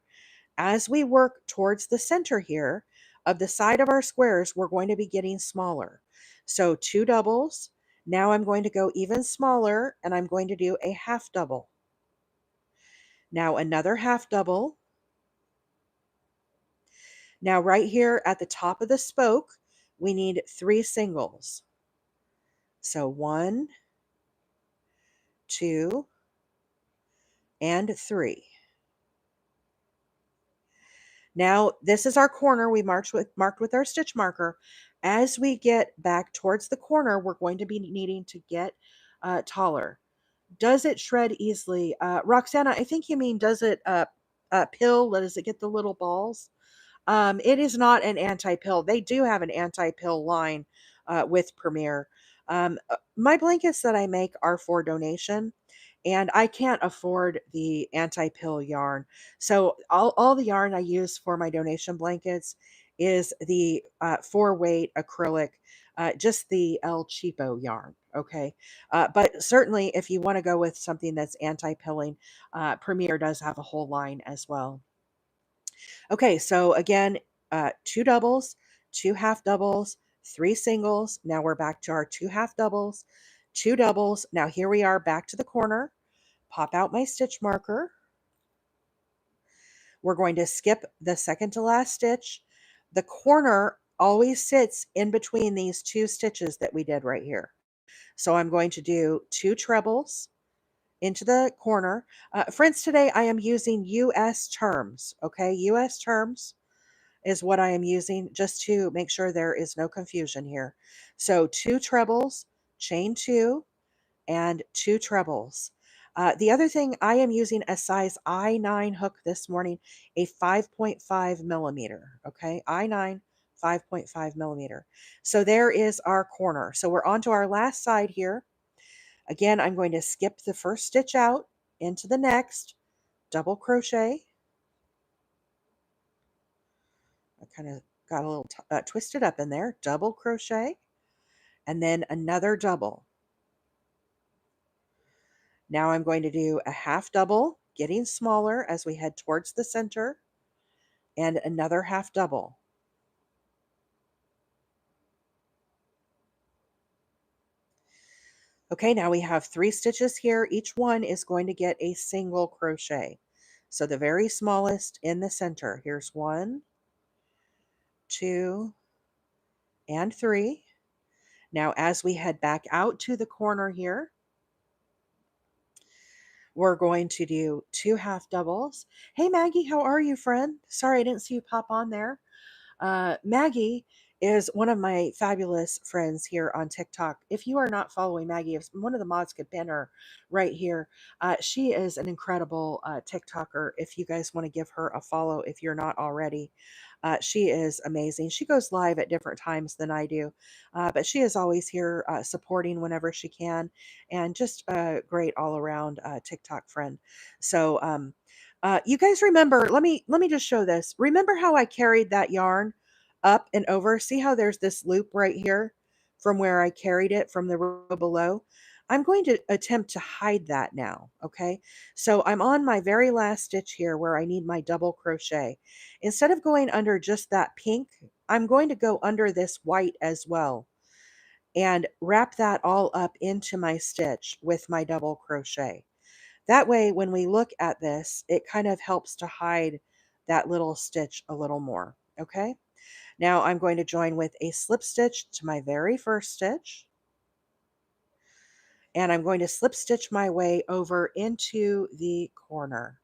As we work towards the center here of the side of our squares, we're going to be getting smaller. So 2 doubles. Now I'm going to go even smaller and I'm going to do a half double. Now another half double. Now right here at the top of the spoke, we need 3 singles. So 1, 2, and 3. Now, this is our corner we marked with our stitch marker. As we get back towards the corner, we're going to be needing to get taller. Does it shred easily? Roxana, I think you mean does it pill? Does it get the little balls? It is not an anti-pill. They do have an anti-pill line with Premier. My blankets that I make are for donation, and I can't afford the anti-pill yarn. So all the yarn I use for my donation blankets is the 4-weight acrylic, just the El Cheapo yarn. Okay. But certainly if you want to go with something that's anti-pilling, Premier does have a whole line as well. Okay, so again, 2 doubles, 2 half doubles, 3 singles. Now we're back to our 2 half doubles, 2 doubles. Now here we are back to the corner. Pop out my stitch marker. We're going to skip the second to last stitch. The corner always sits in between these 2 stitches that we did right here. So I'm going to do 2 trebles into the corner. Friends, today I am using US terms, okay? US terms is what I am using just to make sure there is no confusion here. So 2 trebles, chain 2, and 2 trebles. The other thing, I am using a size I9 hook this morning, a 5.5 millimeter, okay? I9, 5.5 millimeter. So there is our corner. So we're on to our last side here. Again, I'm going to skip the first stitch out into the next, double crochet. I kind of got a little twisted up in there, double crochet, and then another double. Now I'm going to do a half double, getting smaller as we head towards the center, and another half double. Okay, now we have 3 stitches here. Each one is going to get a single crochet. So the very smallest in the center. Here's 1, 2, and 3. Now as we head back out to the corner here, we're going to do 2 half doubles. Hey Maggie, how are you, friend? Sorry I didn't see you pop on there. Maggie is one of my fabulous friends here on TikTok. If you are not following Maggie, if one of the mods could pin her right here, she is an incredible TikToker. If you guys want to give her a follow, if you're not already, she is amazing. She goes live at different times than I do, but she is always here supporting whenever she can, and just a great all around TikTok friend. So, you guys remember, let me just show this. Remember how I carried that yarn up and over? See how there's this loop right here from where I carried it from the row below? I'm going to attempt to hide that now, okay? So I'm on my very last stitch here where I need my double crochet. Instead of going under just that pink, I'm going to go under this white as well and wrap that all up into my stitch with my double crochet. That way, when we look at this, it kind of helps to hide that little stitch a little more, okay? Now I'm going to join with a slip stitch to my very first stitch, and I'm going to slip stitch my way over into the corner.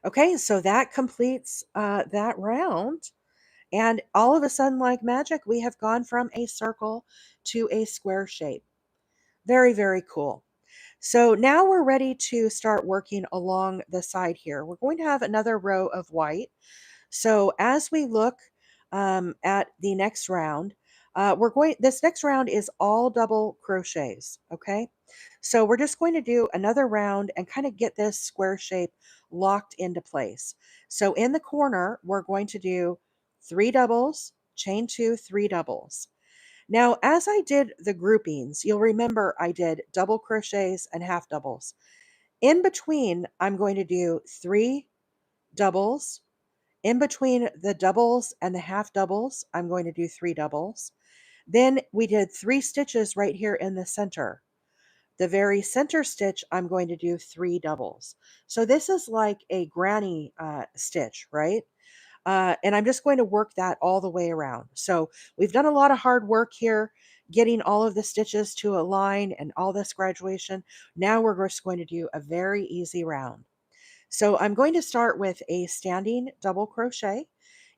Okay, so that completes that round. And all of a sudden, like magic, we have gone from a circle to a square shape. Very, very cool. So now we're ready to start working along the side here. We're going to have another row of white. So as we look at the next round, this next round is all double crochets, okay? So we're just going to do another round and kind of get this square shape locked into place. So in the corner, we're going to do 3 doubles, chain 2, 3 doubles. Now, as I did the groupings, you'll remember I did double crochets and half doubles. In between, I'm going to do 3 doubles. In between the doubles and the half doubles, I'm going to do 3 doubles. Then we did 3 stitches right here in the center. The very center stitch, I'm going to do 3 doubles. So this is like a granny stitch, right? And I'm just going to work that all the way around. So we've done a lot of hard work here, getting all of the stitches to align and all this graduation. Now we're just going to do a very easy round. So I'm going to start with a standing double crochet.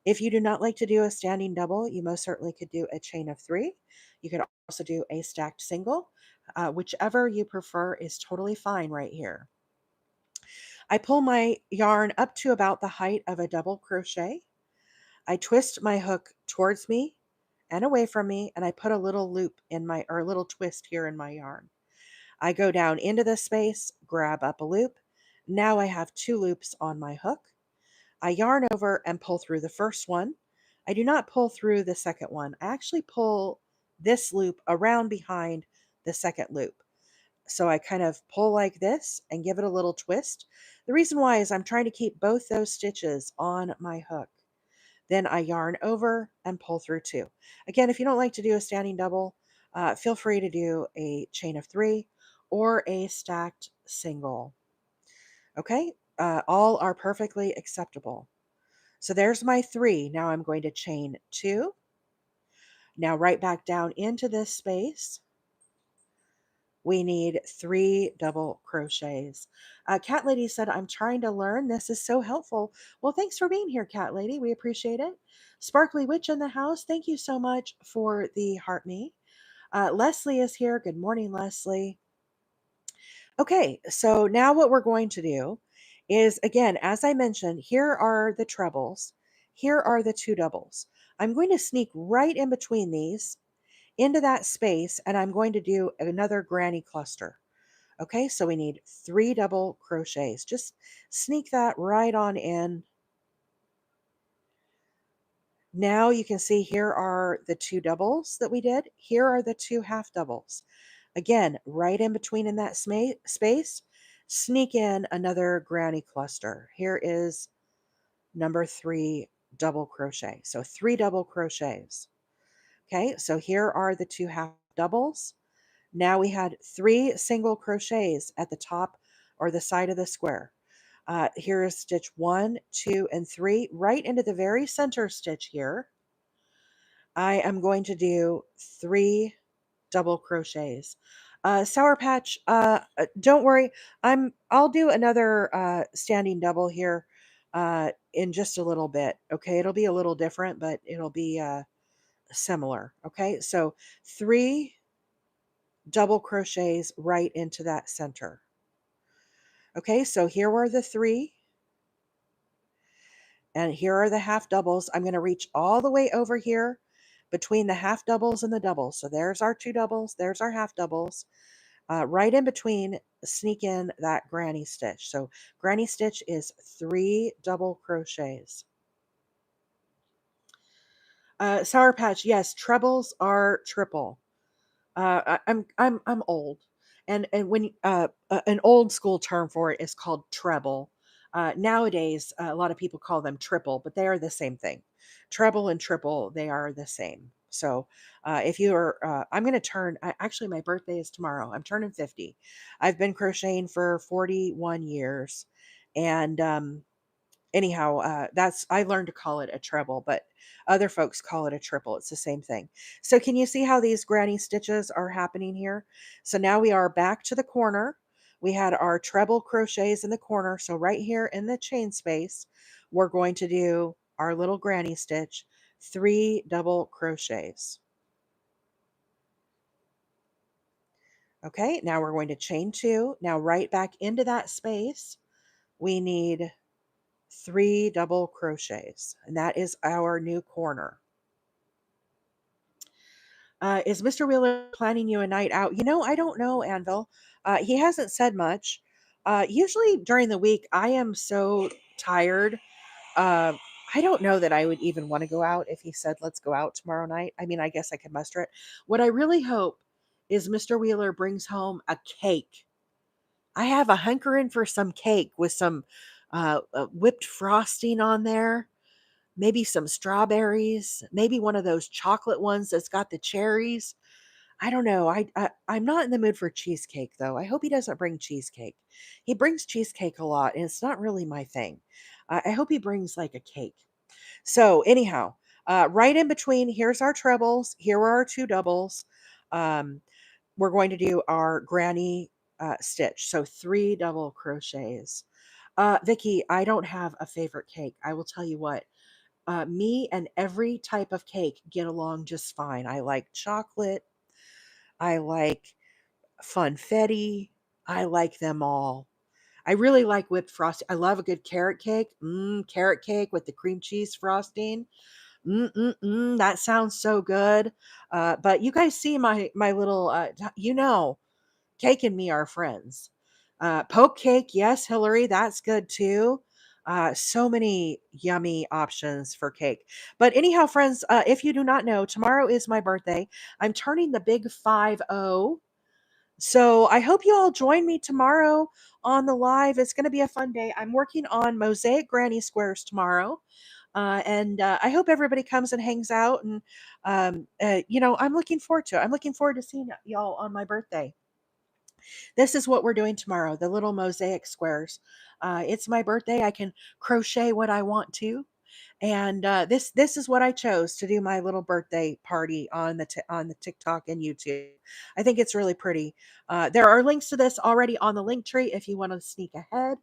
If you do not like to do a standing double, you most certainly could do a chain of 3. You could also do a stacked single. Whichever you prefer is totally fine right here. I pull my yarn up to about the height of a double crochet. I twist my hook towards me and away from me, and I put a little loop in my, or a little twist here in my yarn. I go down into the space, grab up a loop. Now I have 2 loops on my hook. I yarn over and pull through the first one. I do not pull through the second one. I actually pull this loop around behind the second loop. So I kind of pull like this and give it a little twist. The reason why is I'm trying to keep both those stitches on my hook. Then I yarn over and pull through 2. Again, if you don't like to do a standing double, feel free to do a chain of 3 or a stacked single. Okay, all are perfectly acceptable. So there's my 3. Now I'm going to chain 2. Now right back down into this space. We need 3 double crochets. Cat Lady said, I'm trying to learn. This is so helpful. Well, thanks for being here, Cat Lady. We appreciate it. Sparkly Witch in the house. Thank you so much for the heart me. Leslie is here. Good morning, Leslie. Okay, so now what we're going to do is, again, as I mentioned, here are the trebles. Here are the two doubles. I'm going to sneak right in between these into that space, and I'm going to do another granny cluster. Okay, so we need 3 double crochets. Just sneak that right on in. Now you can see here are the two doubles that we did. Here are the two half doubles. Again, right in between in that space, sneak in another granny cluster. Here is number 3 double crochet. So 3 double crochets. Okay, so here are the two half doubles. Now we had 3 single crochets at the top or the side of the square. Here is stitch 1, 2, and 3 right into the very center stitch here. I am going to do 3 double crochets. Sour Patch, don't worry. I'll do another standing double here in just a little bit. Okay, it'll be a little different, but it'll be similar. Okay, so 3 double crochets right into that center. Okay, so here were the 3, and here are the half doubles. I'm going to reach all the way over here between the half doubles and the doubles. So there's our 2 doubles, there's our half doubles. Right in between, sneak in that granny stitch. So granny stitch is 3 double crochets. Sour Patch, yes, trebles are triple. I'm old, and when an old school term for it is called treble. Nowadays, a lot of people call them triple, but they are the same thing. Treble and triple, they are the same. So, if you are, I'm going to turn. Actually, my birthday is tomorrow. I'm turning 50. I've been crocheting for 41 years, and anyhow, that's I learned to call it a treble, but other folks call it a triple. It's the same thing. So can you see how these granny stitches are happening here? So now we are back to the corner. We had our treble crochets in the corner. So right here in the chain space, we're going to do our little granny stitch, 3 double crochets. Okay, now we're going to chain 2. Now right back into that space, we need 3 double crochets, and that is our new corner. Is Mr. Wheeler planning you a night out? I don't know, Anvil. He hasn't said much. Usually during the week, I am so tired. Uh, I don't know that I would even want to go out if he said, let's go out tomorrow night. I mean, I guess I could muster it. What I really hope is Mr. Wheeler brings home a cake. I have a hankering for some cake with some whipped frosting on there, maybe some strawberries, maybe one of those chocolate ones that's got the cherries. I don't know. I'm not in the mood for cheesecake though. I hope he doesn't bring cheesecake. He brings cheesecake a lot, and it's not really my thing. I hope he brings like a cake. So anyhow, right in between, here's our trebles. Here are our 2 doubles. Um, we're going to do our granny stitch. So 3 double crochets. Vicky, I don't have a favorite cake. I will tell you what. Me and every type of cake get along just fine. I like chocolate. I like funfetti. I like them all. I really like whipped frosting. I love a good carrot cake. Carrot cake with the cream cheese frosting. That sounds so good. But you guys see my little, cake and me are friends. Poke cake, yes, Hillary, that's good too. So many yummy options for cake. But anyhow, friends, if you do not know, tomorrow is my birthday. I'm turning the big 50. So I hope you all join me tomorrow on the live. It's going to be a fun day. I'm working on mosaic granny squares tomorrow. And I hope everybody comes and hangs out. And, I'm looking forward to it. I'm looking forward to seeing y'all on my birthday. This is what we're doing tomorrow, the little mosaic squares. It's my birthday. I can crochet what I want to. And this is what I chose to do my little birthday party on the TikTok and YouTube. I think it's really pretty. There are links to this already on the link tree if you want to sneak ahead.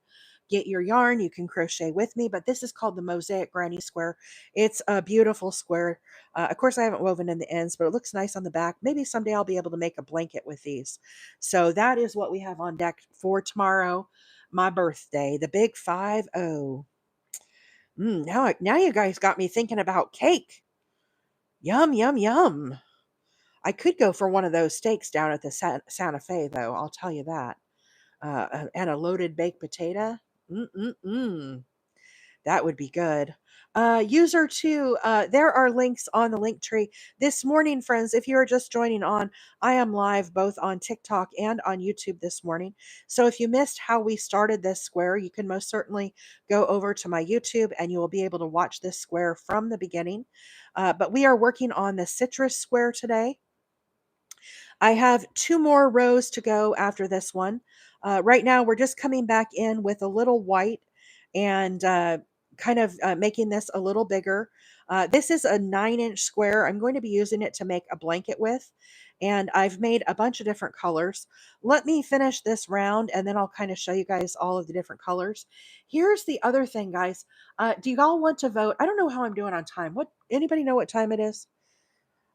Get your yarn, you can crochet with me, but this is called the Mosaic Granny Square. It's a beautiful square. Of course, I haven't woven in the ends, but it looks nice on the back. Maybe someday I'll be able to make a blanket with these. So that is what we have on deck for tomorrow, my birthday, the big 50. Now you guys got me thinking about cake. Yum, yum, yum. I could go for one of those steaks down at the Santa Fe, though. I'll tell you that. And a loaded baked potato. Mm-mm-mm. That would be good. User two, there are links on the link tree. This morning, friends, if you are just joining on, I am live both on TikTok and on YouTube this morning. So if you missed how we started this square, you can most certainly go over to my YouTube and you will be able to watch this square from the beginning. But we are working on the citrus square today. I have two more rows to go after this one. Right now, we're just coming back in with a little white and kind of making this a little bigger. This is a 9-inch square. I'm going to be using it to make a blanket with. And I've made a bunch of different colors. Let me finish this round and then I'll kind of show you guys all of the different colors. Here's the other thing, guys. Do you all want to vote? I don't know how I'm doing on time. Anybody know what time it is?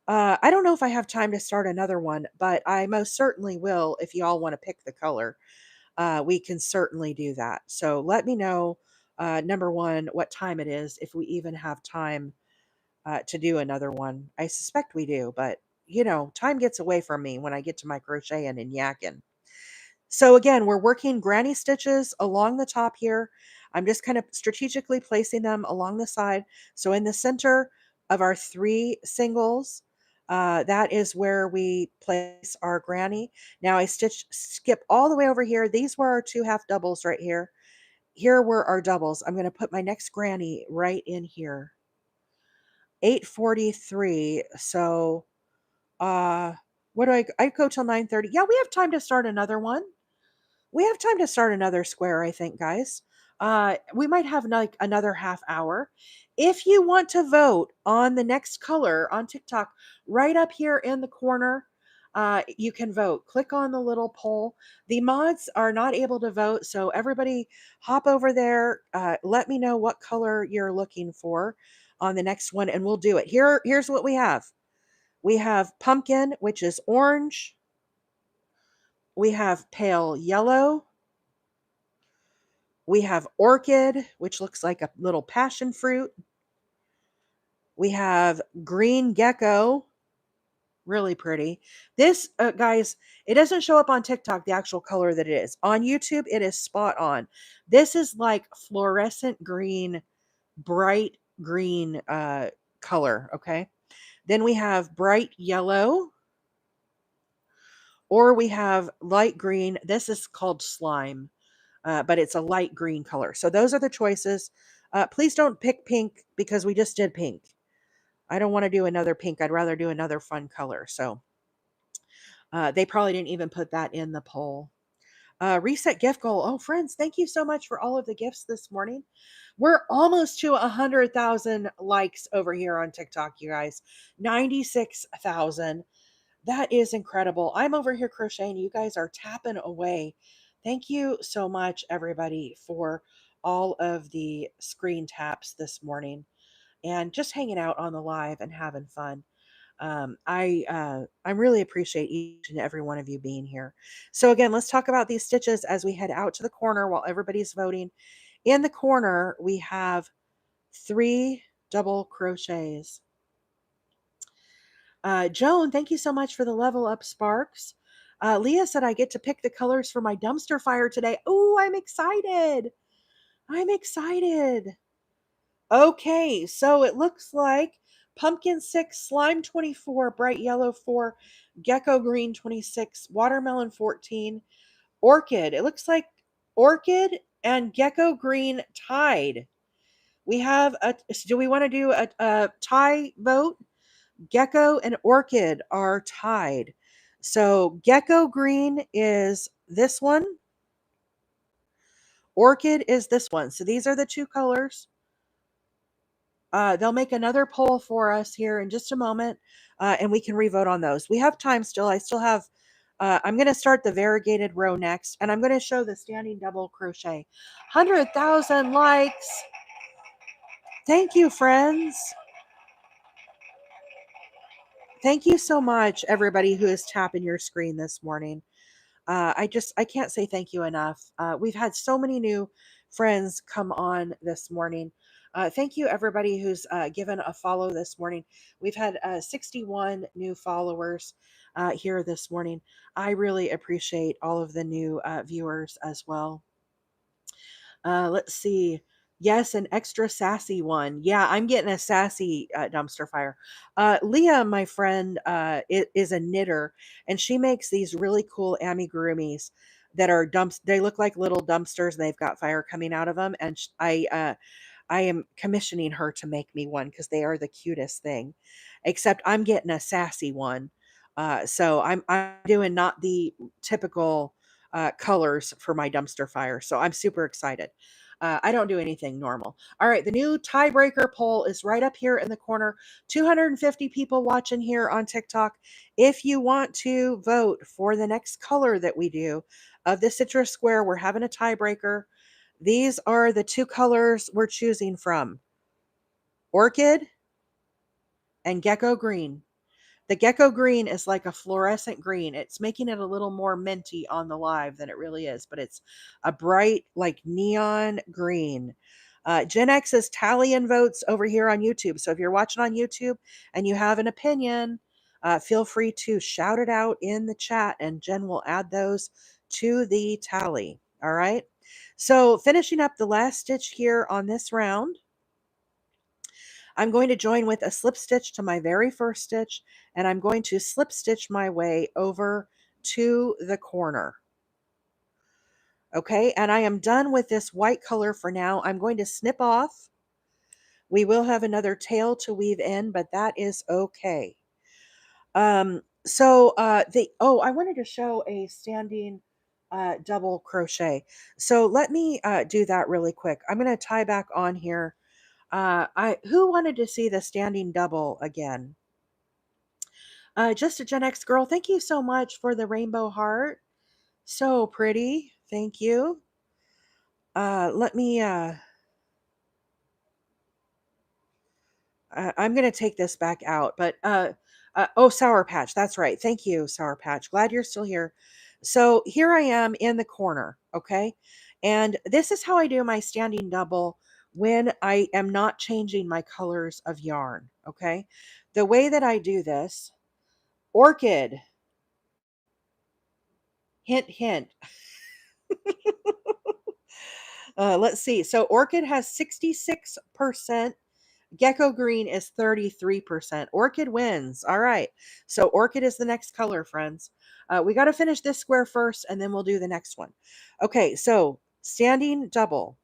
I don't know if I have time to start another one, but I most certainly will if you all want to pick the color. We can certainly do that. So let me know, number one, what time it is, if we even have time to do another one. I suspect we do, but time gets away from me when I get to my crocheting and yakking. So again, we're working granny stitches along the top here. I'm just kind of strategically placing them along the side. So in the center of our 3 singles, that is where we place our granny. Now I skip all the way over here. These were our 2 half doubles right here. Here were our doubles. I'm going to put my next granny right in here. 8:43. So what do I go till 9:30. Yeah, we have time to start another one. We have time to start another square, I think, guys. We might have like another half hour. If you want to vote on the next color on TikTok, right up here in the corner, you can vote. Click on the little poll. The mods are not able to vote, so everybody hop over there. Let me know what color you're looking for on the next one, and we'll do it. Here's what we have. We have pumpkin, which is orange. We have pale yellow. We have orchid, which looks like a little passion fruit. We have green gecko, really pretty. This, guys, it doesn't show up on TikTok, the actual color that it is. On YouTube, it is spot on. This is like fluorescent green, bright green color, okay? Then we have bright yellow, or we have light green. This is called slime. But it's a light green color. So those are the choices. Please don't pick pink because we just did pink. I don't want to do another pink. I'd rather do another fun color. So they probably didn't even put that in the poll. Reset gift goal. Oh, friends, thank you so much for all of the gifts this morning. We're almost to 100,000 likes over here on TikTok, you guys. 96,000. That is incredible. I'm over here crocheting. You guys are tapping away. Thank you so much, everybody, for all of the screen taps this morning and just hanging out on the live and having fun. I really appreciate each and every one of you being here. So again, let's talk about these stitches as we head out to the corner while everybody's voting. In the corner, we have 3 double crochets. Joan, thank you so much for the level up sparks. Leah said I get to pick the colors for my dumpster fire today. Oh, I'm excited. I'm excited. Okay, so it looks like pumpkin 6, slime 24, bright yellow 4, gecko green 26, watermelon 14, orchid. It looks like orchid and gecko green tied. We have do we want to do a tie vote? Gecko and orchid are tied. So gecko green is this one. Orchid is this one. So these are the 2 colors. They'll make another poll for us here in just a moment, and we can revote on those. We have time still. I still have, I'm going to start the variegated row next, and I'm going to show the standing double crochet. 100,000 likes. Thank you, friends. Thank you so much, everybody who is tapping your screen this morning. I can't say thank you enough. We've had so many new friends come on this morning. Thank you, everybody who's given a follow this morning. We've had 61 new followers here this morning. I really appreciate all of the new viewers as well. Let's see. Yes, an extra sassy one. Yeah, I'm getting a sassy dumpster fire. Leah, my friend, is a knitter, and she makes these really cool amigurumis that are dumps. They look like little dumpsters, and they've got fire coming out of them. And I am commissioning her to make me one because they are the cutest thing. Except I'm getting a sassy one. So I'm doing not the typical colors for my dumpster fire. So I'm super excited. I don't do anything normal. All right, the new tiebreaker poll is right up here in the corner. 250 people watching here on TikTok. If you want to vote for the next color that we do of the citrus square, we're having a tiebreaker. These are the two colors we're choosing from: orchid and gecko green. The gecko green is like a fluorescent green. It's making it a little more minty on the live than it really is, but it's a bright, like neon green. Gen X is tallying votes over here on YouTube. So if you're watching on YouTube and you have an opinion, feel free to shout it out in the chat, and Jen will add those to the tally. All right. So finishing up the last stitch here on this round, I'm going to join with a slip stitch to my very first stitch, and I'm going to slip stitch my way over to the corner. Okay, and I am done with this white color for now. I'm going to snip off. We will have another tail to weave in, but that is okay. I wanted to show a standing double crochet. So let me do that really quick. I'm going to tie back on here. I who wanted to see the standing double again? Just a Gen X girl. Thank you so much for the rainbow heart. So pretty. Thank you. Let me I'm going to take this back out, but oh, Sour Patch. That's right. Thank you, Sour Patch. Glad you're still here. So here I am in the corner, okay? And this is how I do my standing double when I am not changing my colors of yarn, okay? The way that I do this, orchid, hint, hint. Let's see. So orchid has 66%. Gecko green is 33%. Orchid wins. All right. So orchid is the next color, friends. We got to finish this square first, and then we'll do the next one. Okay. So standing double.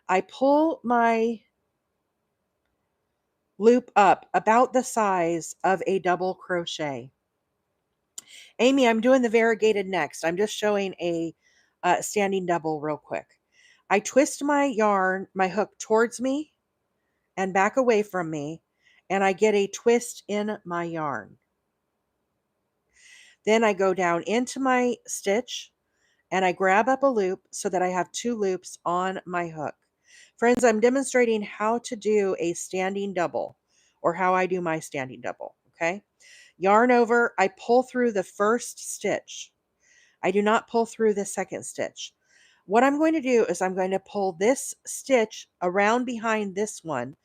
I pull my loop up about the size of a double crochet. Amy, I'm doing the variegated next. I'm just showing a standing double real quick. I twist my yarn, my hook towards me and back away from me, and I get a twist in my yarn. Then I go down into my stitch and I grab up a loop so that I have two loops on my hook. Friends, I'm demonstrating how to do a standing double, or how I do my standing double, okay? Yarn over, I pull through the first stitch. I do not pull through the second stitch. What I'm going to do is I'm going to pull this stitch around behind this one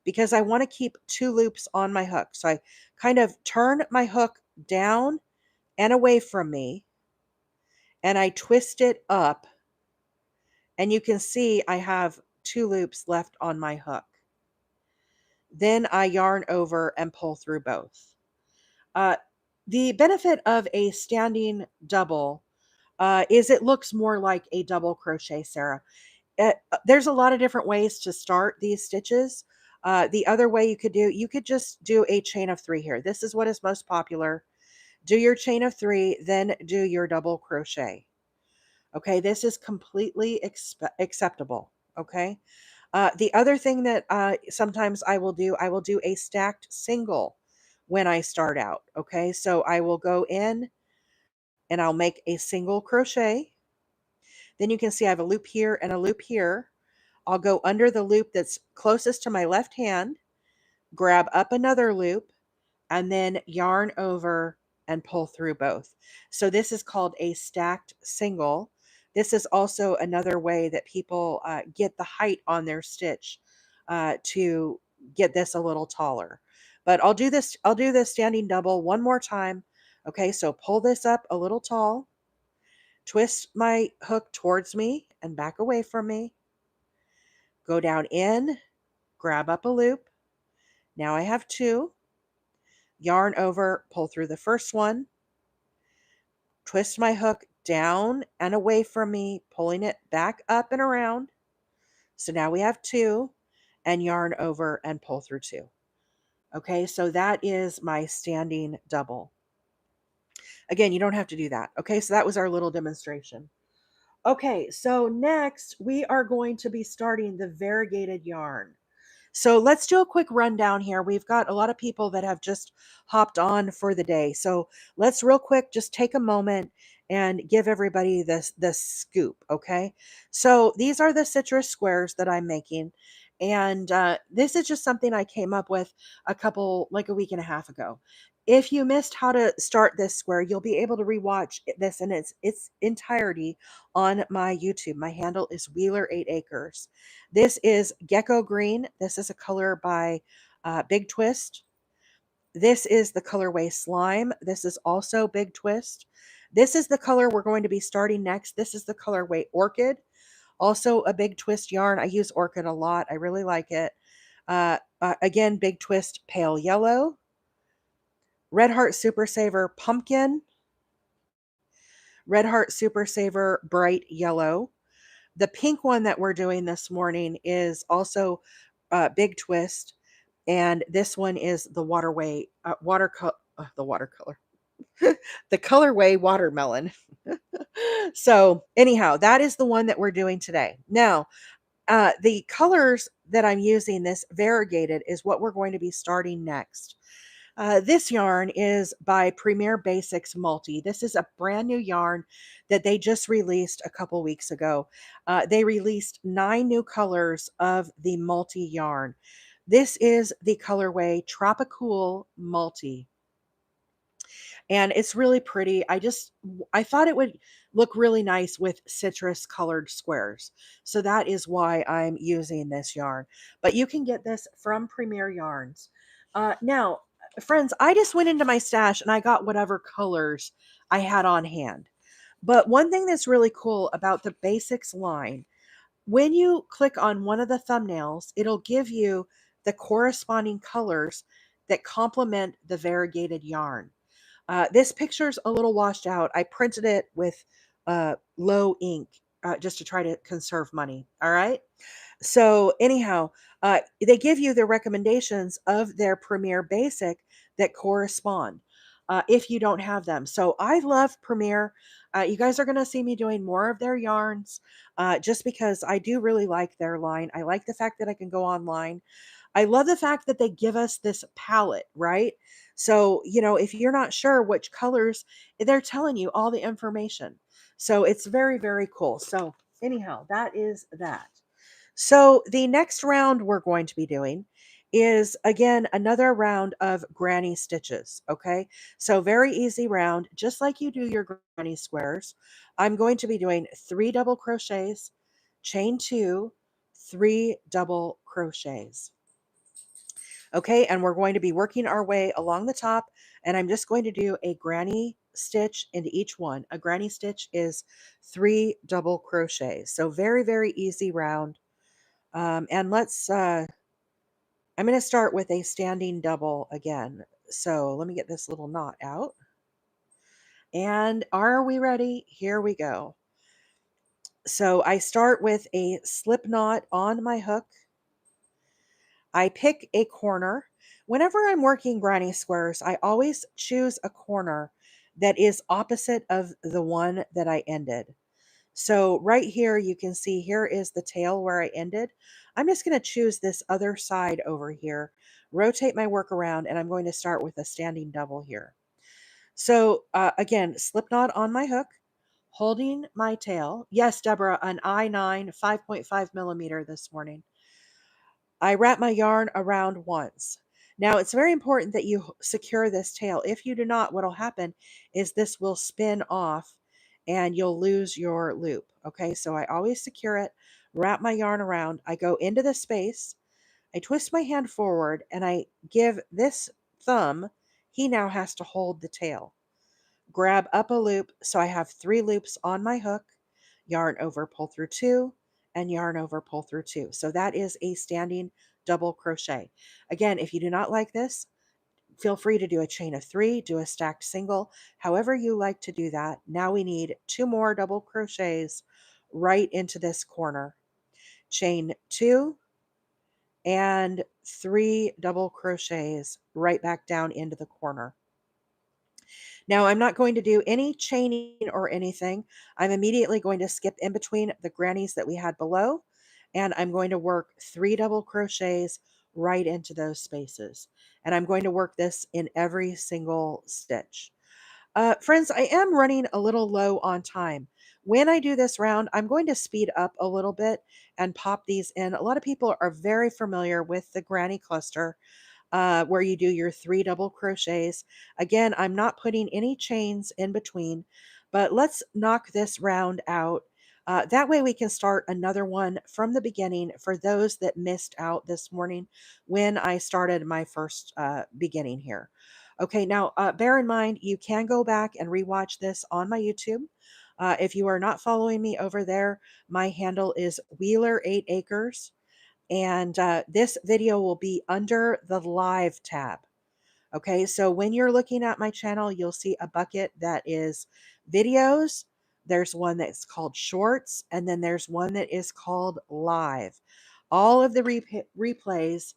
because I want to keep two loops on my hook. So I kind of turn my hook down and away from me, and I twist it up, and you can see I have two loops left on my hook. Then I yarn over and pull through both. Uh, the benefit of a standing double is it looks more like a double crochet, Sarah. There's a lot of different ways to start these stitches. The other way you could just do a chain of three here. This is what is most popular. Do your chain of three, then do your double crochet. Okay, this is completely acceptable. Okay. The other thing that sometimes I will do a stacked single when I start out. Okay, so I will go in and I'll make a single crochet. Then you can see I have a loop here and a loop here. I'll go under the loop that's closest to my left hand, grab up another loop, and then yarn over and pull through both. So this is called a stacked single. This is also another way that people get the height on their stitch. to get this a little taller. But I'll do this standing double one more time. Okay, so pull this up a little tall, twist my hook towards me and back away from me, go down in, grab up a loop. Now I have two, yarn over, pull through the first one, twist my hook down and away from me, pulling it back up and around. So now we have two, and yarn over and pull through two. Okay, so that is my standing double. Again, you don't have to do that. Okay, so that was our little demonstration. Okay, so next we are going to be starting the variegated yarn. So let's do a quick rundown here. We've got a lot of people that have just hopped on for the day. So let's real quick just take a moment and give everybody this scoop, okay? So these are the citrus squares that I'm making. And this is just something I came up with like a week and a half ago. If you missed how to start this square, you'll be able to rewatch this in its entirety on my YouTube. My handle is Wheeler 8 Acres. This is Gecko Green. This is a color by Big Twist. This is the colorway Slime. This is also Big Twist. This is the color we're going to be starting next. This is the colorway Orchid. Also a Big Twist yarn. I use Orchid a lot. I really like it. Again, Big Twist Pale Yellow. Red Heart Super Saver Pumpkin. Red Heart Super Saver Bright Yellow. The pink one that we're doing this morning is also Big Twist, and this one is the watercolor, the colorway watermelon. So anyhow, that is the one that we're doing today. Now, the colors that I'm using, this variegated, is what we're going to be starting next. This yarn is by Premier Basix Multi. This is a brand new yarn that they just released a couple weeks ago. They released 9 new colors of the multi yarn. This is the colorway Tropicool Multi. And it's really pretty. I thought it would look really nice with citrus colored squares. So that is why I'm using this yarn. But you can get this from Premier Yarns. Now, friends, I just went into my stash and I got whatever colors I had on hand. But one thing that's really cool about the Basics line, when you click on one of the thumbnails, it'll give you the corresponding colors that complement the variegated yarn. This picture's a little washed out. I printed it with low ink just to try to conserve money. All right. So anyhow, they give you the recommendations of their Premier Basic that correspond if you don't have them. So I love Premier. You guys are going to see me doing more of their yarns just because I do really like their line. I like the fact that I can go online. I love the fact that they give us this palette, right? So, if you're not sure which colors, they're telling you all the information. So it's very, very cool. So, anyhow, that is that. So, the next round we're going to be doing is again another round of granny stitches. Okay. So, very easy round, just like you do your granny squares. I'm going to be doing 3 double crochets, chain 2, 3 double crochets. Okay, and we're going to be working our way along the top, and I'm just going to do a granny stitch into each one. A granny stitch is 3 double crochets. So very, very easy round. And I'm going to start with a standing double again. So let me get this little knot out. And are we ready? Here we go. So I start with a slip knot on my hook. I pick a corner. Whenever I'm working granny squares, I always choose a corner that is opposite of the one that I ended. So right here, you can see here is the tail where I ended. I'm just going to choose this other side over here, rotate my work around, and I'm going to start with a standing double here. So again, slip knot on my hook, holding my tail. Yes, Deborah, an I9 5.5 millimeter this morning. I wrap my yarn around once. Now, it's very important that you secure this tail. If you do not, what will happen is this will spin off and you'll lose your loop. Okay, so I always secure it, wrap my yarn around. I go into the space, I twist my hand forward and I give this thumb, he now has to hold the tail. Grab up a loop so I have 3 loops on my hook, yarn over, pull through 2, and yarn over, pull through 2. So that is a standing double crochet. Again, if you do not like this, feel free to do a chain of 3, do a stacked single, however you like to do that. Now we need 2 more double crochets right into this corner. Chain 2 and 3 double crochets right back down into the corner. Now I'm not going to do any chaining or anything. I'm immediately going to skip in between the grannies that we had below, and I'm going to work 3 double crochets right into those spaces. And I'm going to work this in every single stitch. Friends, I am running a little low on time. When I do this round, I'm going to speed up a little bit and pop these in. A lot of people are very familiar with the granny cluster, where you do your 3 double crochets. Again, I'm not putting any chains in between, but let's knock this round out. That way we can start another one from the beginning for those that missed out this morning when I started my first beginning here. Okay, now bear in mind, you can go back and rewatch this on my YouTube. If you are not following me over there, my handle is Wheeler 8 Acres. And this video will be under the live tab. Okay, so when you're looking at my channel, you'll see a bucket that is videos. There's one that's called shorts, and then there's one that is called live. All of the replays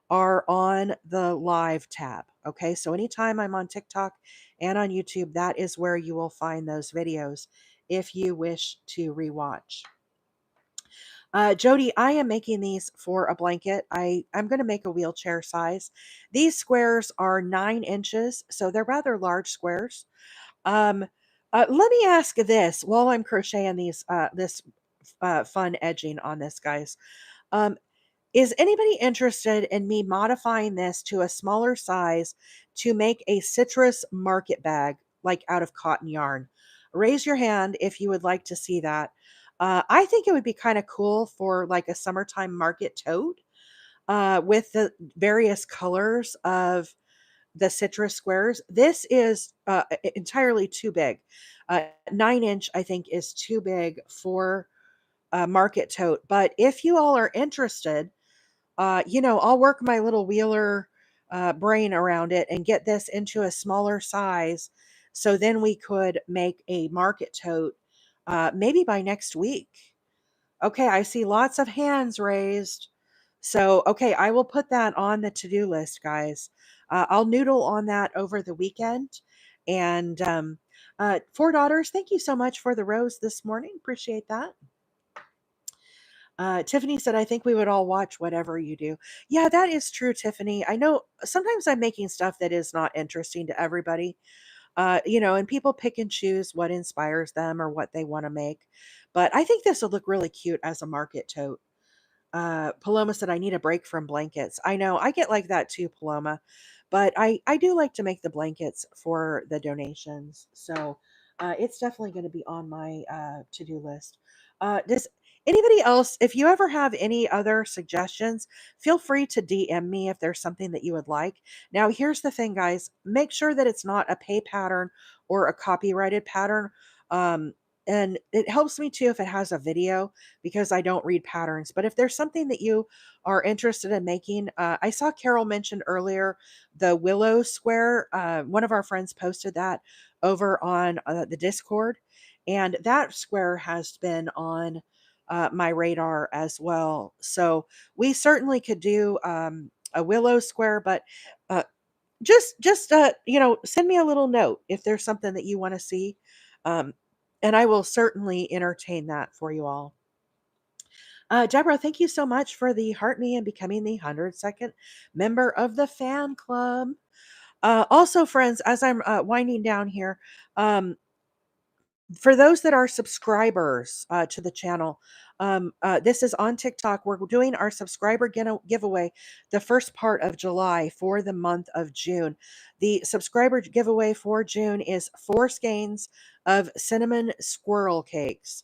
are on the live tab. Okay, so anytime I'm on TikTok and on YouTube, that is where you will find those videos if you wish to rewatch. Jody, I am making these for a blanket. I'm going to make a wheelchair size. These squares are 9 inches, so they're rather large squares. Um, Let me ask this while I'm crocheting this fun edging on this, guys. Um, is anybody interested in me modifying this to a smaller size to make a citrus market bag, like out of cotton yarn? Raise your hand if you would like to see that. I think it would be kind of cool for like a summertime market tote with the various colors of the citrus squares. This is entirely too big. 9 inch, I think, is too big for a market tote. But if you all are interested, I'll work my little wheeler brain around it and get this into a smaller size. So then we could make a market tote maybe by next week. Okay, I see lots of hands raised. So, okay, I will put that on the to do list, guys. I'll noodle on that over the weekend. And 4 daughters, thank you so much for the rose this morning. Appreciate that. Tiffany said, I think we would all watch whatever you do. Yeah, that is true, Tiffany. I know sometimes I'm making stuff that is not interesting to everybody, and people pick and choose what inspires them or what they want to make. But I think this would look really cute as a market tote. Paloma said, I need a break from blankets. I know, I get like that too, Paloma. But I do like to make the blankets for the donations. So it's definitely going to be on my to do list. Does anybody else, if you ever have any other suggestions, feel free to DM me if there's something that you would like. Now, here's the thing, guys, make sure that it's not a pay pattern or a copyrighted pattern. Um, and it helps me too if it has a video because I don't read patterns. But if there's something that you are interested in making, I saw Carol mentioned earlier the willow square. One of our friends posted that over on the Discord, and that square has been on my radar as well. So we certainly could do a willow square, but uh, just send me a little note if there's something that you want to see, um, and I will certainly entertain that for you all. Deborah, thank you so much for the heart me and becoming the 102nd member of the fan club. Also, friends, as I'm winding down here, um, for those that are subscribers to the channel, this is on TikTok. We're doing our subscriber giveaway the first part of July for the month of June. The subscriber giveaway for June is 4 skeins of cinnamon squirrel cakes,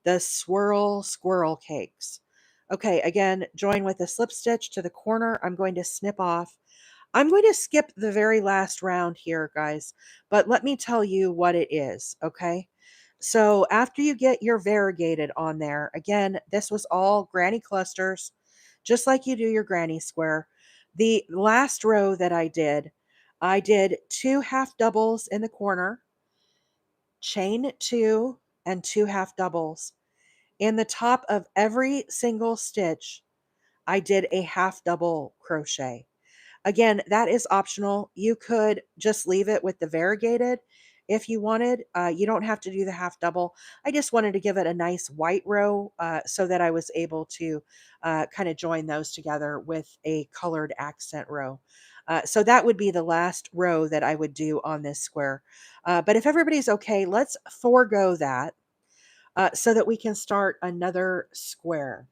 the swirl squirrel cakes. Okay, again, join with a slip stitch to the corner. I'm going to snip off. I'm going to skip the very last round here, guys, but let me tell you what it is, okay? So after you get your variegated on there, again, this was all granny clusters, just like you do your granny square. The last row that I did 2 half doubles in the corner, chain 2 and 2 half doubles. In the top of every single stitch, I did a half double crochet. Again, that is optional. You could just leave it with the variegated if you wanted. You don't have to do the half double. I just wanted to give it a nice white row so that I was able to kind of join those together with a colored accent row. So that would be the last row that I would do on this square. But if everybody's okay, let's forego that so that we can start another square.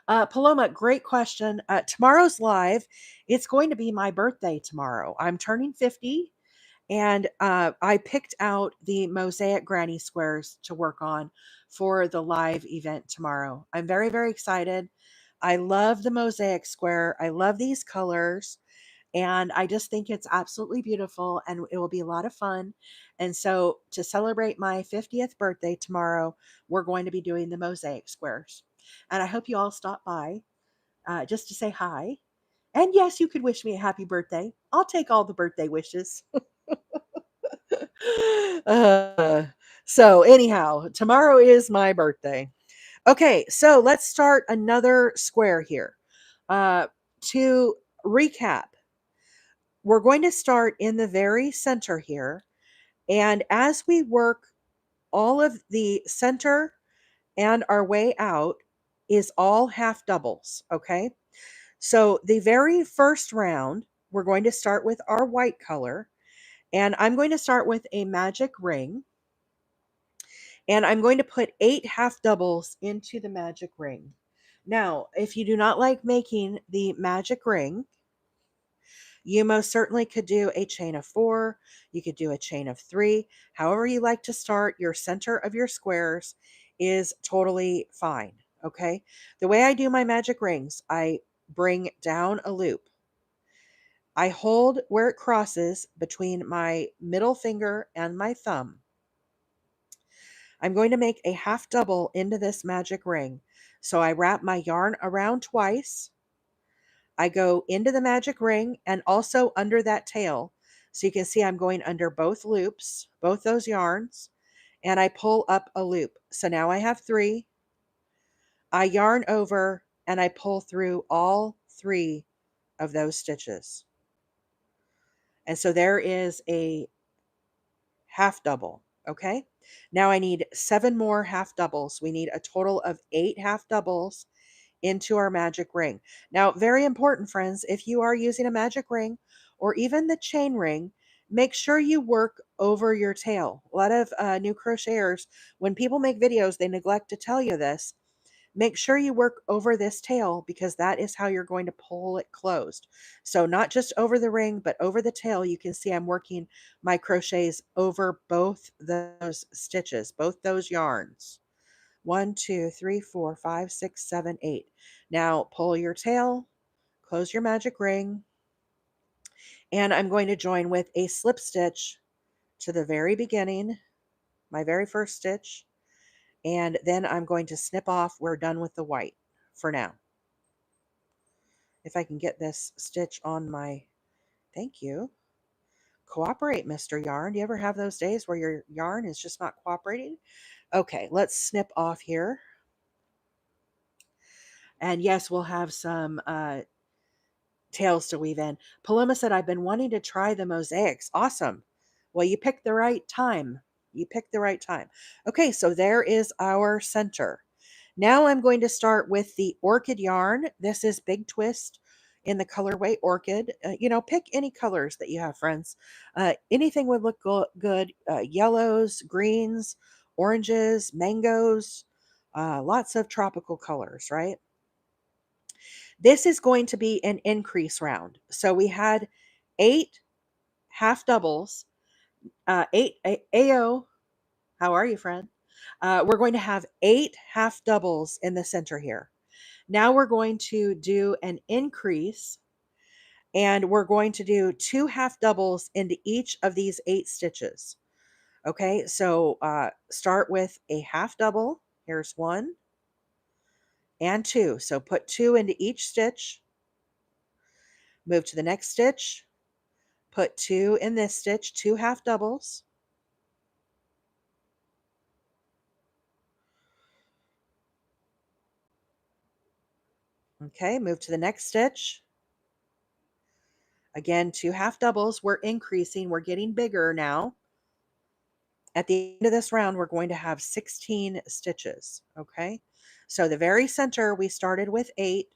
Paloma, great question. Tomorrow's live. It's going to be my birthday tomorrow. I'm turning 50, and I picked out the mosaic granny squares to work on for the live event tomorrow. I'm very, very excited. I love the mosaic square. I love these colors. And I just think it's absolutely beautiful and it will be a lot of fun. And so, to celebrate my 50th birthday tomorrow, we're going to be doing the mosaic squares. And I hope you all stop by just to say hi. And yes, you could wish me a happy birthday. I'll take all the birthday wishes. uh, so, anyhow, tomorrow is my birthday. Okay, so let's start another square here. To recap, we're going to start in the very center here. And as we work all of the center and our way out is all half doubles. Okay. So the very first round, we're going to start with our white color. And I'm going to start with a magic ring. And I'm going to put 8 half doubles into the magic ring. Now, if you do not like making the magic ring, you most certainly could do a chain of 4. You could do a chain of 3. However, you like to start your center of your squares is totally fine. Okay. The way I do my magic rings, I bring down a loop. I hold where it crosses between my middle finger and my thumb. I'm going to make a half double into this magic ring. So I wrap my yarn around twice. I go into the magic ring and also under that tail. So you can see I'm going under both loops, both those yarns, and I pull up a loop. So now I have 3. I yarn over and I pull through all 3 of those stitches. And so there is a half double. Okay. Now I need 7 more half doubles. We need a total of 8 half doubles into our magic ring. Now, very important, friends, if you are using a magic ring or even the chain ring, make sure you work over your tail. A lot of new crocheters, when people make videos, they neglect to tell you this. Make sure you work over this tail because that is how you're going to pull it closed. So not just over the ring, but over the tail. You can see I'm working my crochets over both those stitches, both those yarns. 1, 2, 3, 4, 5, 6, 7, 8. Now pull your tail, close your magic ring, and I'm going to join with a slip stitch to the very beginning, my very first stitch, and then I'm going to snip off. We're done with the white for now. If I can get this stitch on my, thank you. Cooperate, Mr. Yarn. Do you ever have those days where your yarn is just not cooperating? Okay, let's snip off here. And yes, we'll have some tails to weave in. Paloma said, I've been wanting to try the mosaics. Awesome. Well, you picked the right time. You picked the right time. Okay, so there is our center. Now I'm going to start with the orchid yarn. This is Big Twist in the colorway orchid. Pick any colors that you have, friends. Anything would look good. Yellows, greens, oranges, mangoes, lots of tropical colors, right? This is going to be an increase round. So we had 8 half doubles, 8 AO. How are you, friend? We're going to have 8 half doubles in the center here. Now we're going to do an increase, and we're going to do 2 half doubles into each of these 8 stitches. Okay, so start with a half double. Here's 1 and 2. So put 2 into each stitch. Move to the next stitch. Put 2 in this stitch, 2 half doubles. Okay, move to the next stitch. Again, 2 half doubles. We're increasing. We're getting bigger now. At the end of this round, we're going to have 16 stitches. Okay, so the very center, we started with 8.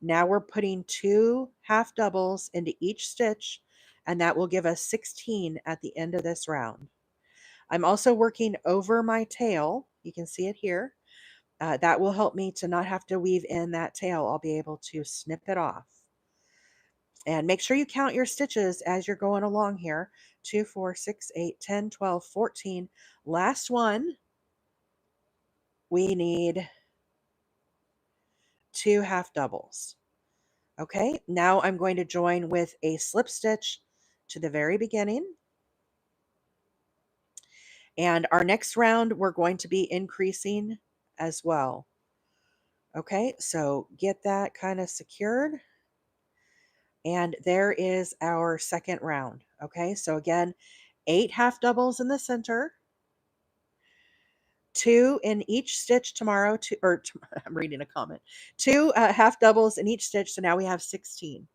Now we're putting 2 half doubles into each stitch, and that will give us 16 at the end of this round. I'm also working over my tail. You can see it here. That will help me to not have to weave in that tail. I'll be able to snip it off. And make sure you count your stitches as you're going along here. 2, 4, 6, 8, 10, 12, 14. Last one, we need 2 half doubles. Okay, now I'm going to join with a slip stitch to the very beginning. And our next round, we're going to be increasing as well. Okay, so get that kind of secured. And there is our second round. Okay, so again, 8 half doubles in the center, 2 in each stitch tomorrow, I'm reading a comment, 2 half doubles in each stitch. So now we have 16.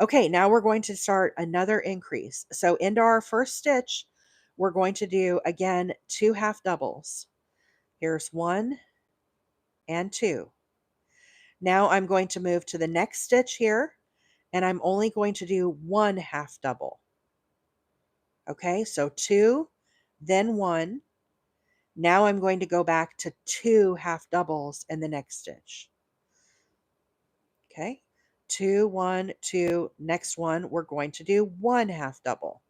Okay, now we're going to start another increase. So into our first stitch, we're going to do again 2 half doubles. Here's 1 and 2. Now I'm going to move to the next stitch here, and I'm only going to do 1 half double. Okay, so 2, then 1. Now I'm going to go back to 2 half doubles in the next stitch. Okay, 2, 1, 2. Next one, we're going to do 1 half double.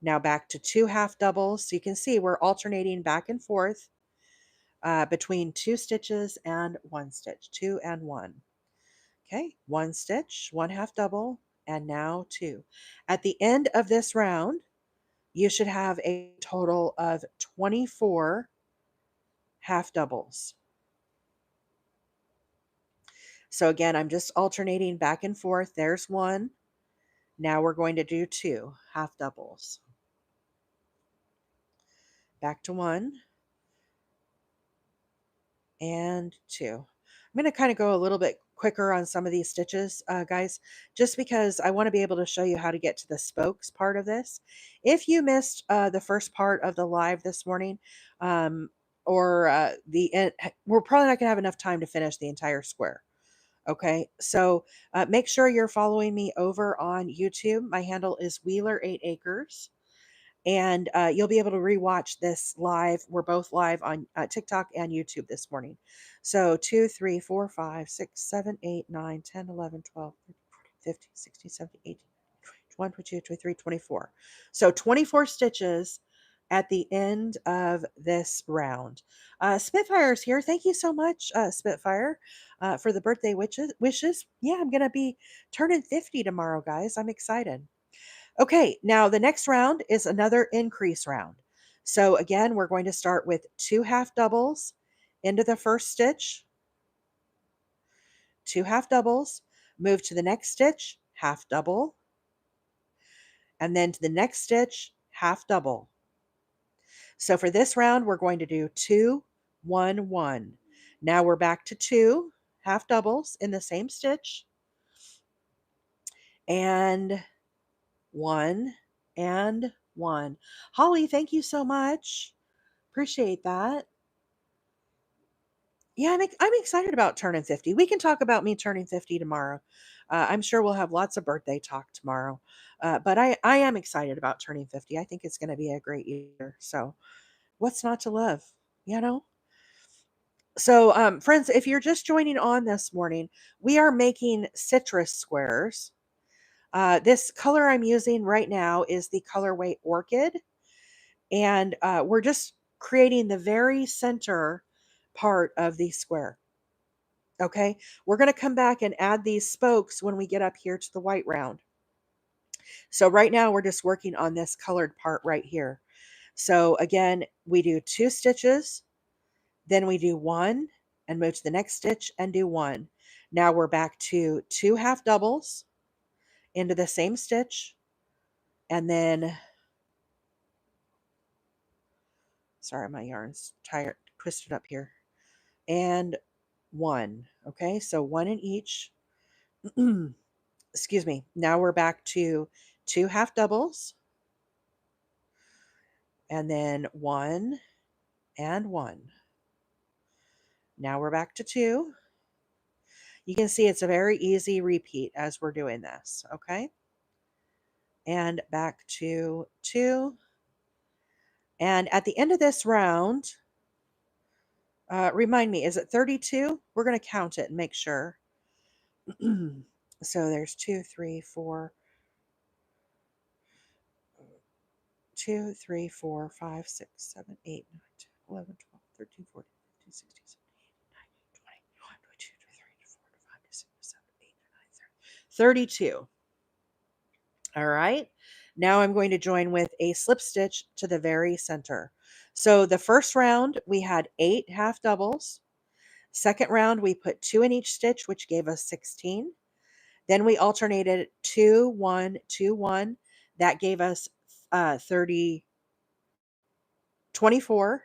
Now back to 2 half doubles. So you can see we're alternating back and forth between 2 stitches and 1 stitch, 2 and 1. Okay, 1 stitch, 1 half double, and now 2. At the end of this round, you should have a total of 24 half doubles. So again, I'm just alternating back and forth. There's 1. Now we're going to do 2 half doubles. Back to 1 and 2. I'm going to kind of go a little bit quicker on some of these stitches, guys, just because I want to be able to show you how to get to the spokes part of this. If you missed the first part of the live this morning, or we're probably not going to have enough time to finish the entire square. Okay, so make sure you're following me over on YouTube. My handle is Wheeler8Acres. And you'll be able to rewatch this live. We're both live on TikTok and YouTube this morning. So 2, 3, 4, 5, 6, 7, 8, 9, 10, 11, 12, 13, 14, 15, 16, 17, 18, 21, 22, 23, 24. So 24 stitches at the end of this round. Spitfire's here. Thank you so much, Spitfire, for the birthday wishes. Yeah, I'm going to be turning 50 tomorrow, guys. I'm excited. Okay, now the next round is another increase round. So again, we're going to start with 2 half doubles into the first stitch, 2 half doubles, move to the next stitch, half double, and then to the next stitch, half double. So for this round, we're going to do 2, 1, 1. Now we're back to 2 half doubles in the same stitch, and 1 and 1. Holly, thank you so much. Appreciate that. Yeah, I'm excited about turning 50. We can talk about me turning 50 tomorrow. I'm sure we'll have lots of birthday talk tomorrow. But I am excited about turning 50. I think it's going to be a great year. So what's not to love, you know? So, friends, if you're just joining on this morning, we are making citrus squares. This color I'm using right now is the Colorway Orchid. And we're just creating the very center part of the square. Okay, we're going to come back and add these spokes when we get up here to the white round. So right now we're just working on this colored part right here. So again, we do 2 stitches, then we do 1 and move to the next stitch and do 1. Now we're back to 2 half doubles into the same stitch, and then, sorry, my yarn's tired, twisted up here, and 1. Okay, so 1 in each. Excuse me. Now we're back to 2 half doubles, and then 1 and 1. Now we're back to 2. You can see it's a very easy repeat as we're doing this, okay? And back to 2. And at the end of this round, remind me, is it 32? We're going to count it and make sure. So there's 2, 3, 4, 2, 3, 4, 5, 6, 7, 8, 9, 10, 11, 12, 13, 14, 15, 16, 17, 18, 19, 20, 21, 22, 23, 24, 25, 26, 27, 28, 29, 30. 32. All right. Now I'm going to join with a slip stitch to the very center. So the first round we had 8 half doubles. Second round we put 2 in each stitch, which gave us 16. Then we alternated 2, 1, 2, 1. That gave us 24.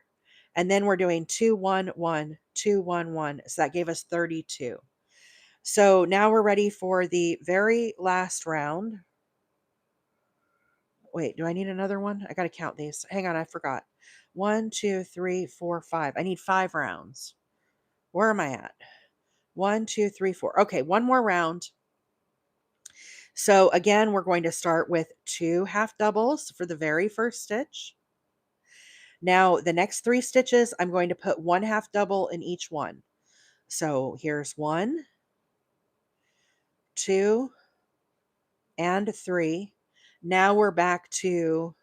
And then we're doing 2, 1, 1, 2, 1, 1. So that gave us 32. So now we're ready for the very last round. Wait, do I need another one? I got to count these. Hang on, I forgot. 1, 2, 3, 4, 5. I need 5 rounds. Where am I at? 1, 2, 3, 4. Okay, one more round. So again, we're going to start with 2 half doubles for the very first stitch. Now, the next 3 stitches, I'm going to put 1 half double in each one. So here's 1, 2, and 3. Now we're back to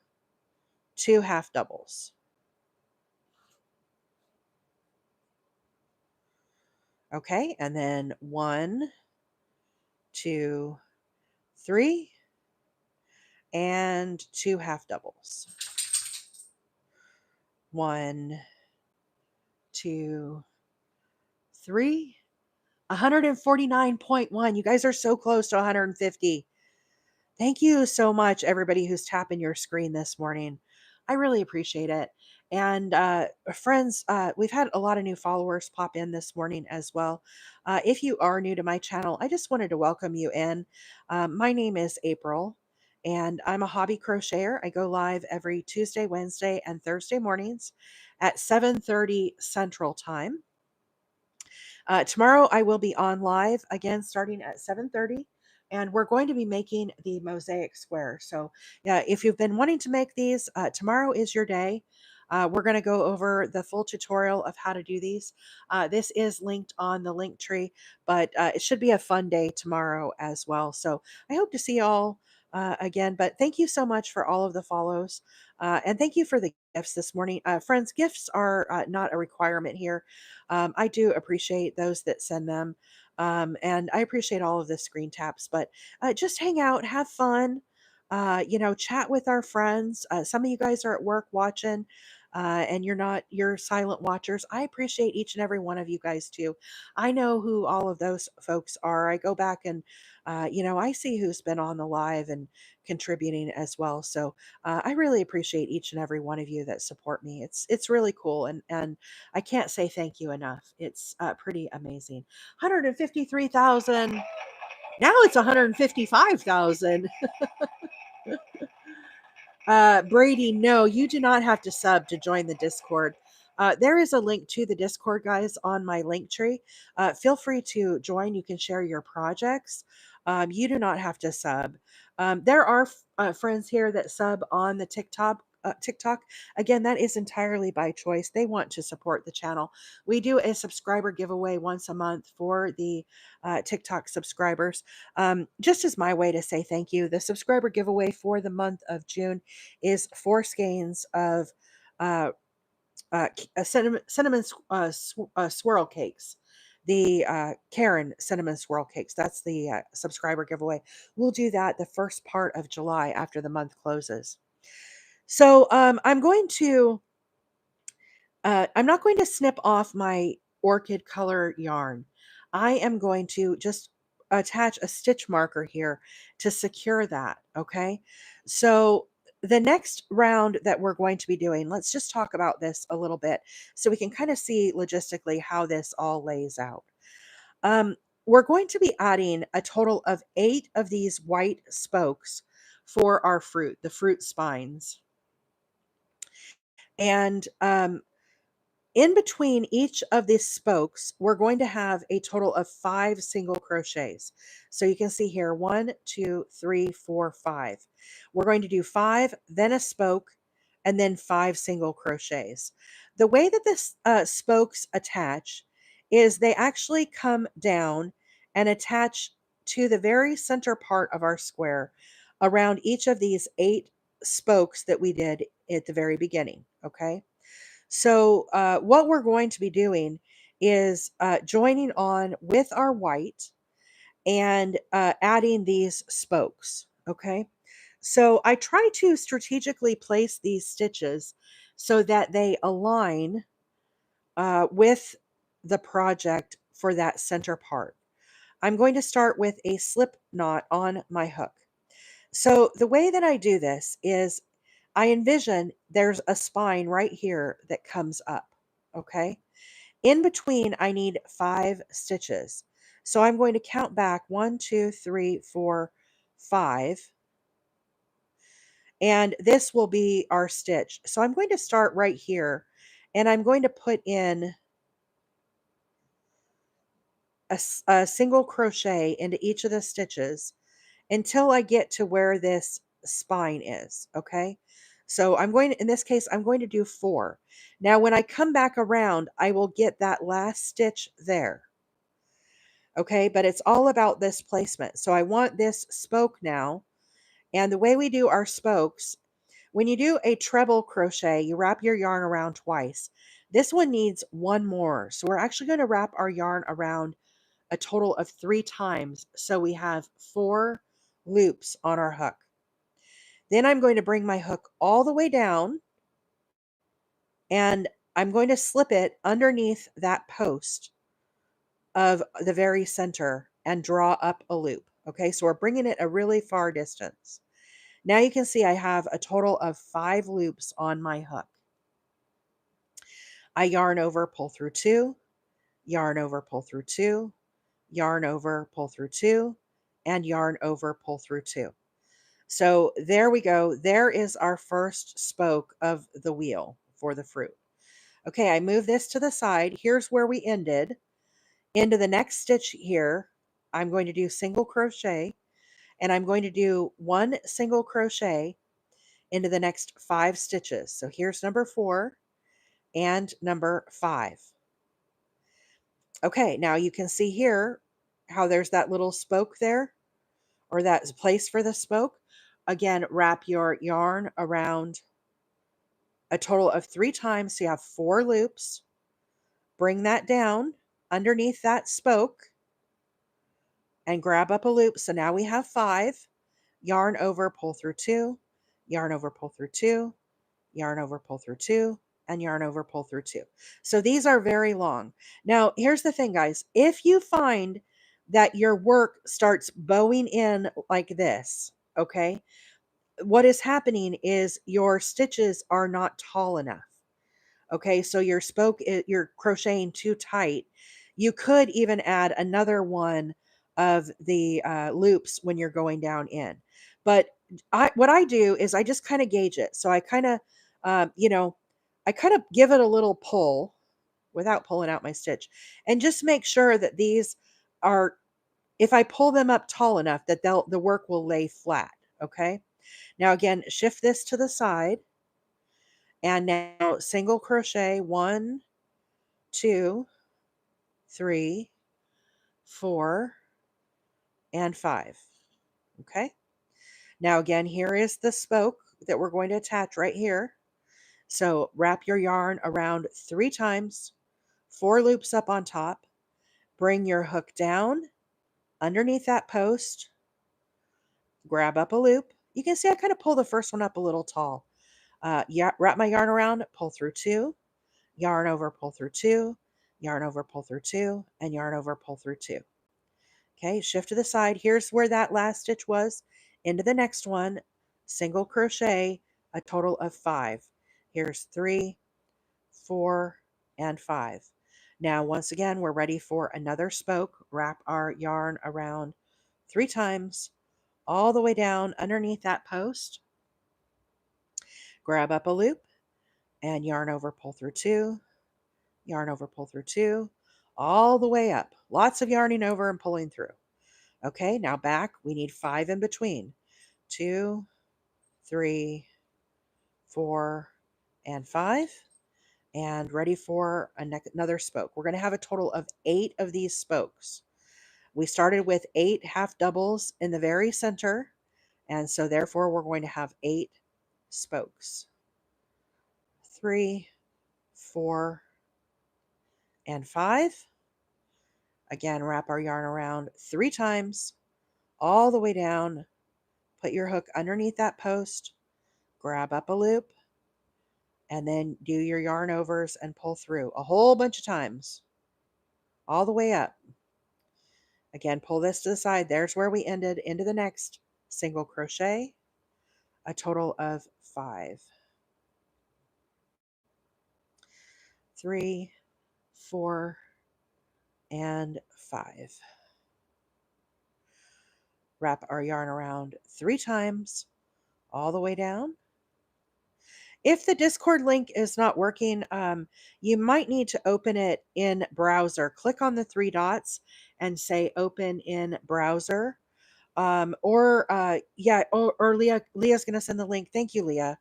2 half doubles. Okay, and then 1, 2, 3, and 2 half doubles. 1, 2, 3. 149.1. You guys are so close to 150. Thank you so much, everybody who's tapping your screen this morning. I really appreciate it. And friends, we've had a lot of new followers pop in this morning as well. If you are new to my channel, I just wanted to welcome you in. My name is April, and I'm a hobby crocheter. I go live every Tuesday, Wednesday, and Thursday mornings at 7:30 Central Time. Tomorrow I will be on live again starting at 7:30, and we're going to be making the mosaic square. So yeah, if you've been wanting to make these, tomorrow is your day. We're going to go over the full tutorial of how to do these. This is linked on the link tree, but it should be a fun day tomorrow as well. So I hope to see you all again, but thank you so much for all of the follows. And thank you for the gifts this morning. Friends, gifts are not a requirement here. I do appreciate those that send them. And I appreciate all of the screen taps, but just hang out, have fun, chat with our friends. Some of you guys are at work watching. And you're silent watchers. I appreciate each and every one of you guys too. I know who all of those folks are. I go back and, I see who's been on the live and contributing as well. So I really appreciate each and every one of you that support me. It's really cool, and I can't say thank you enough. It's pretty amazing. 153,000. Now it's 155,000. Brady, no, you do not have to sub to join the Discord. There is a link to the Discord, guys, on my link tree. Feel free to join. You can share your projects. You do not have to sub. There are friends here that sub on the TikTok. TikTok. Again, that is entirely by choice. They want to support the channel. We do a subscriber giveaway once a month for the TikTok subscribers. Just as my way to say thank you, the subscriber giveaway for the month of June is 4 skeins of swirl cakes. The Karen cinnamon swirl cakes. That's the subscriber giveaway. We'll do that the first part of July after the month closes. So I'm not going to snip off my orchid color yarn. I am going to just attach a stitch marker here to secure that. Okay. So the next round that we're going to be doing, let's just talk about this a little bit so we can kind of see logistically how this all lays out. Um, we're going to be adding a total of 8 of these white spokes for our fruit, the fruit spines. And in between each of these spokes, we're going to have a total of 5 single crochets. So you can see here, 1, 2, 3, 4, 5. We're going to do 5, then a spoke, and then 5 single crochets. The way that this spokes attach is they actually come down and attach to the very center part of our square around each of these 8 spokes that we did at the very beginning. Okay. So, what we're going to be doing is joining on with our white and adding these spokes. Okay. So, I try to strategically place these stitches so that they align with the project for that center part. I'm going to start with a slip knot on my hook. So, the way that I do this is I envision there's a spine right here that comes up. Okay. In between, I need 5 stitches. So I'm going to count back 1, 2, 3, 4, 5. And this will be our stitch. So I'm going to start right here and I'm going to put in a single crochet into each of the stitches until I get to where this spine is, okay? So in this case, I'm going to do 4. Now, when I come back around, I will get that last stitch there, okay? But it's all about this placement. So I want this spoke now, and the way we do our spokes, when you do a treble crochet, you wrap your yarn around twice. This one needs one more. So we're actually going to wrap our yarn around a total of 3 times. So we have 4 loops on our hook. Then I'm going to bring my hook all the way down and I'm going to slip it underneath that post of the very center and draw up a loop. Okay, so we're bringing it a really far distance. Now you can see I have a total of 5 loops on my hook. I yarn over, pull through 2, yarn over, pull through 2, yarn over, pull through 2, and yarn over, pull through 2. So there we go. There is our first spoke of the wheel for the fruit. Okay, I move this to the side. Here's where we ended. Into the next stitch here, I'm going to do single crochet and I'm going to do 1 single crochet into the next 5 stitches. So here's number 4 and number 5. Okay, now you can see here how there's that little spoke there, or that place for the spoke. Again, wrap your yarn around a total of 3 times. So you have 4 loops. Bring that down underneath that spoke and grab up a loop. So now we have 5. Yarn over, pull through 2, yarn over, pull through 2, yarn over, pull through 2, and yarn over, pull through 2. So these are very long. Now, here's the thing, guys. If you find that your work starts bowing in like this, okay, what is happening is your stitches are not tall enough. Okay, so you're crocheting too tight. You could even add another one of the loops when you're going down in. But what I do is I just kind of gauge it. So I kind of, you know, I kind of give it a little pull without pulling out my stitch and just make sure that these are, if I pull them up tall enough, that the work will lay flat. Okay. Now again, shift this to the side and now single crochet 1, 2, 3, 4, and 5. Okay. Now again, here is the spoke that we're going to attach right here. So wrap your yarn around 3 times, 4 loops up on top, bring your hook down underneath that post, grab up a loop. You can see I kind of pull the first one up a little tall. Yeah, wrap my yarn around, pull through 2, yarn over, pull through 2, yarn over, pull through 2, and yarn over, pull through 2. Okay, shift to the side. Here's where that last stitch was. Into the next one, single crochet, a total of 5. Here's 3, 4, and 5. Now, once again, we're ready for another spoke. Wrap our yarn around 3 times, all the way down underneath that post. Grab up a loop and yarn over, pull through 2, yarn over, pull through 2, all the way up. Lots of yarning over and pulling through. Okay, now back. We need 5 in between. 2, 3, 4, and 5. And ready for another spoke. We're going to have a total of 8 of these spokes. We started with 8 half doubles in the very center, and so therefore we're going to have 8 spokes. 3, 4, and 5. Again, wrap our yarn around 3 times, all the way down. Put your hook underneath that post, grab up a loop, and then do your yarn overs and pull through a whole bunch of times, all the way up. Again, pull this to the side. There's where we ended. Into the next single crochet, a total of 5. 3, 4, and 5. Wrap our yarn around 3 times, all the way down. If the Discord link is not working, you might need to open it in browser. Click on the 3 dots and say open in browser. Or Leah's going to send the link. Thank you, Leah.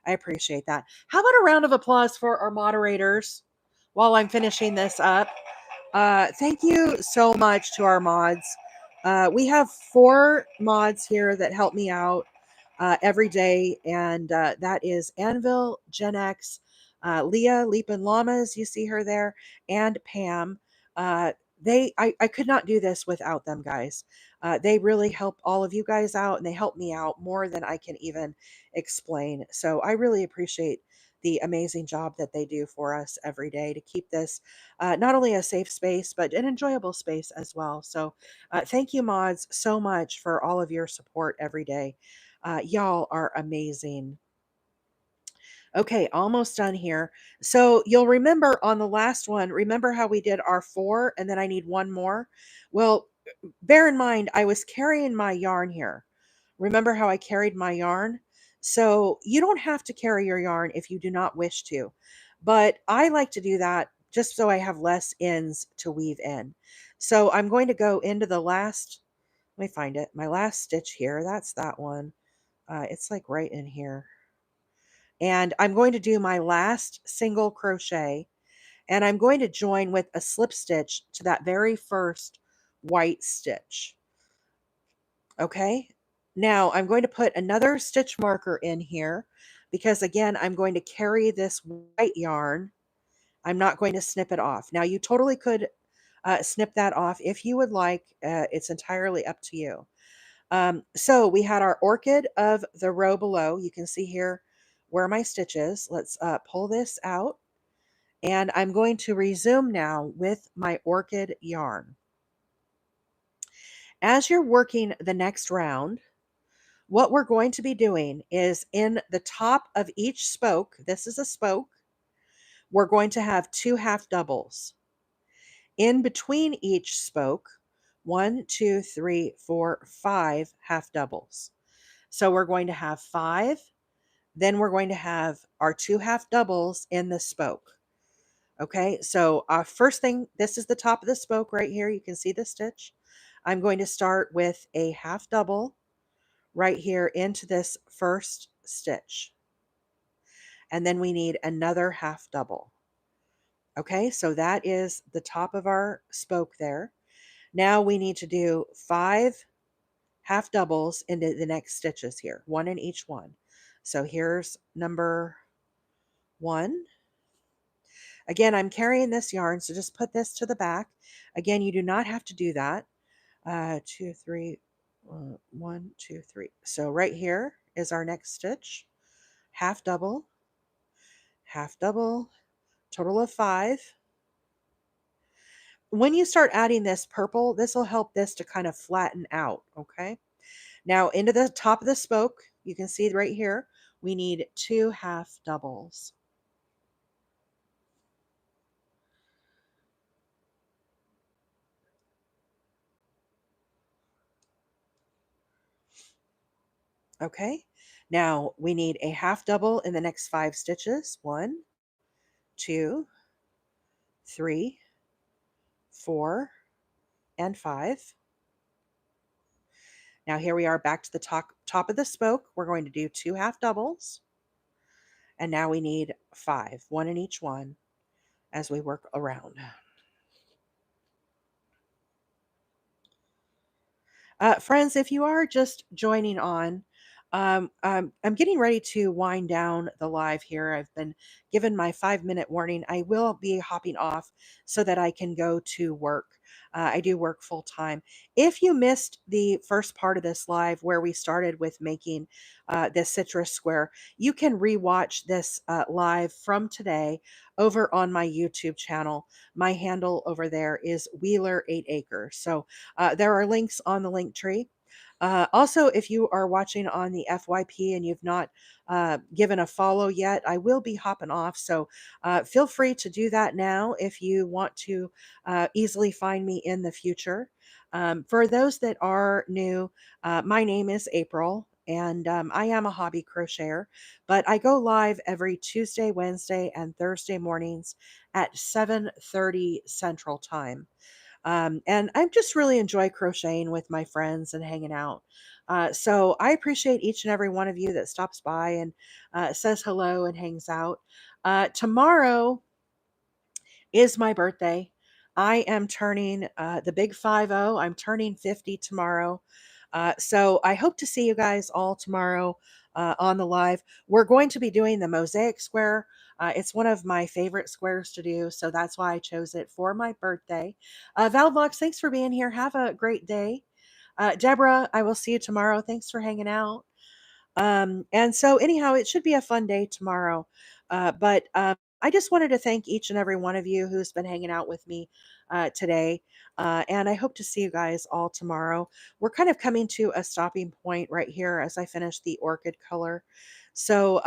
I appreciate that. How about a round of applause for our moderators while I'm finishing this up? Thank you so much to our mods. We have 4 mods here that help me out every day, and that is Anvil, Gen X, Leah, Leap and Llamas, you see her there, and Pam. I could not do this without them, guys. They really help all of you guys out, and they help me out more than I can even explain. So I really appreciate the amazing job that they do for us every day to keep this not only a safe space, but an enjoyable space as well. So thank you, mods, so much for all of your support every day. Y'all are amazing. Okay, almost done here. So you'll remember on the last one, remember how we did our 4 and then I need 1 more? Well, bear in mind, I was carrying my yarn here. Remember how I carried my yarn? So you don't have to carry your yarn if you do not wish to, but I like to do that just so I have less ends to weave in. So I'm going to go into the last, let me find it, my last stitch here. That's that one. It's like right in here. And I'm going to do my last single crochet, and I'm going to join with a slip stitch to that very first white stitch. Okay, now I'm going to put another stitch marker in here because again, I'm going to carry this white yarn. I'm not going to snip it off. Now you totally could snip that off if you would like. It's entirely up to you. So we had our orchid of the row below. You can see here where my stitch is. Let's pull this out. And I'm going to resume now with my orchid yarn. As you're working the next round, what we're going to be doing is in the top of each spoke, this is a spoke, we're going to have 2 half doubles. In between each spoke, 1, 2, 3, 4, 5 half doubles. So we're going to have 5. Then we're going to have our 2 half doubles in the spoke. Okay, so first thing, this is the top of the spoke right here. You can see the stitch. I'm going to start with a half double right here into this first stitch. And then we need another half double. Okay, so that is the top of our spoke there. Now we need to do 5 half doubles into the next stitches here, 1 in each one. So here's number 1. Again, I'm carrying this yarn, so just put this to the back. Again, you do not have to do that. 2, 3, 1, 2, 3. So right here is our next stitch. Half double, total of 5. When you start adding this purple, this will help this to kind of flatten out, okay? Now into the top of the spoke, you can see right here, we need 2 half doubles. Okay, now we need a half double in the next 5 stitches. 1, 2, 3, 4, and 5. Now here we are back to the top of the spoke. We're going to do 2 half doubles. And now we need 5, 1 in each one as we work around. Friends, if you are just joining on, I'm getting ready to wind down the live here. I've been given my 5-minute warning. I will be hopping off so that I can go to work. I do work full time. If you missed the first part of this live where we started with making this citrus square, you can rewatch this live from today over on my YouTube channel. My handle over there is Wheeler8Acres. So there are links on the link tree. Also, if you are watching on the FYP and you've not given a follow yet, I will be hopping off. So feel free to do that now if you want to easily find me in the future. For those that are new, my name is April. And I am a hobby crocheter, but I go live every Tuesday, Wednesday, and Thursday mornings at 7:30 Central Time. And I just really enjoy crocheting with my friends and hanging out. So I appreciate each and every one of you that stops by and says hello and hangs out. Tomorrow is my birthday. I am turning the big 50. I'm turning 50 tomorrow. So I hope to see you guys all tomorrow on the live. We're going to be doing the mosaic square. It's one of my favorite squares to do, so that's why I chose it for my birthday. Valvox, thanks for being here. Have a great day. Deborah, I will see you tomorrow. Thanks for hanging out. And so, anyhow, it should be a fun day tomorrow. But I just wanted to thank each and every one of you who's been hanging out with me today. And I hope to see you guys all tomorrow. We're kind of coming to a stopping point right here as I finish the orchid color. So,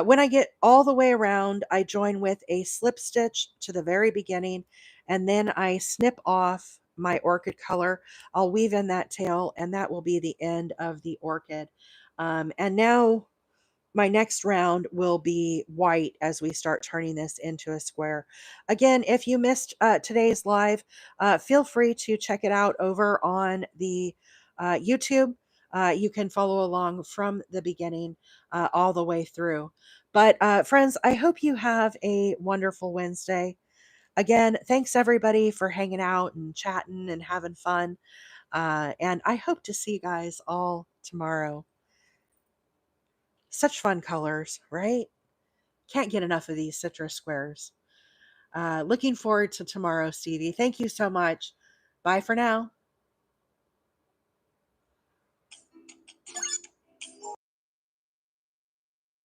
when I get all the way around, I join with a slip stitch to the very beginning, and then I snip off my orchid color. I'll weave in that tail, and that will be the end of the orchid. And now my next round will be white as we start turning this into a square. Again, if you missed today's live, feel free to check it out over on the YouTube. You can follow along from the beginning all the way through. But friends, I hope you have a wonderful Wednesday. Again, thanks everybody for hanging out and chatting and having fun. And I hope to see you guys all tomorrow. Such fun colors, right? Can't get enough of these citrus squares. Looking forward to tomorrow, Stevie. Thank you so much. Bye for now.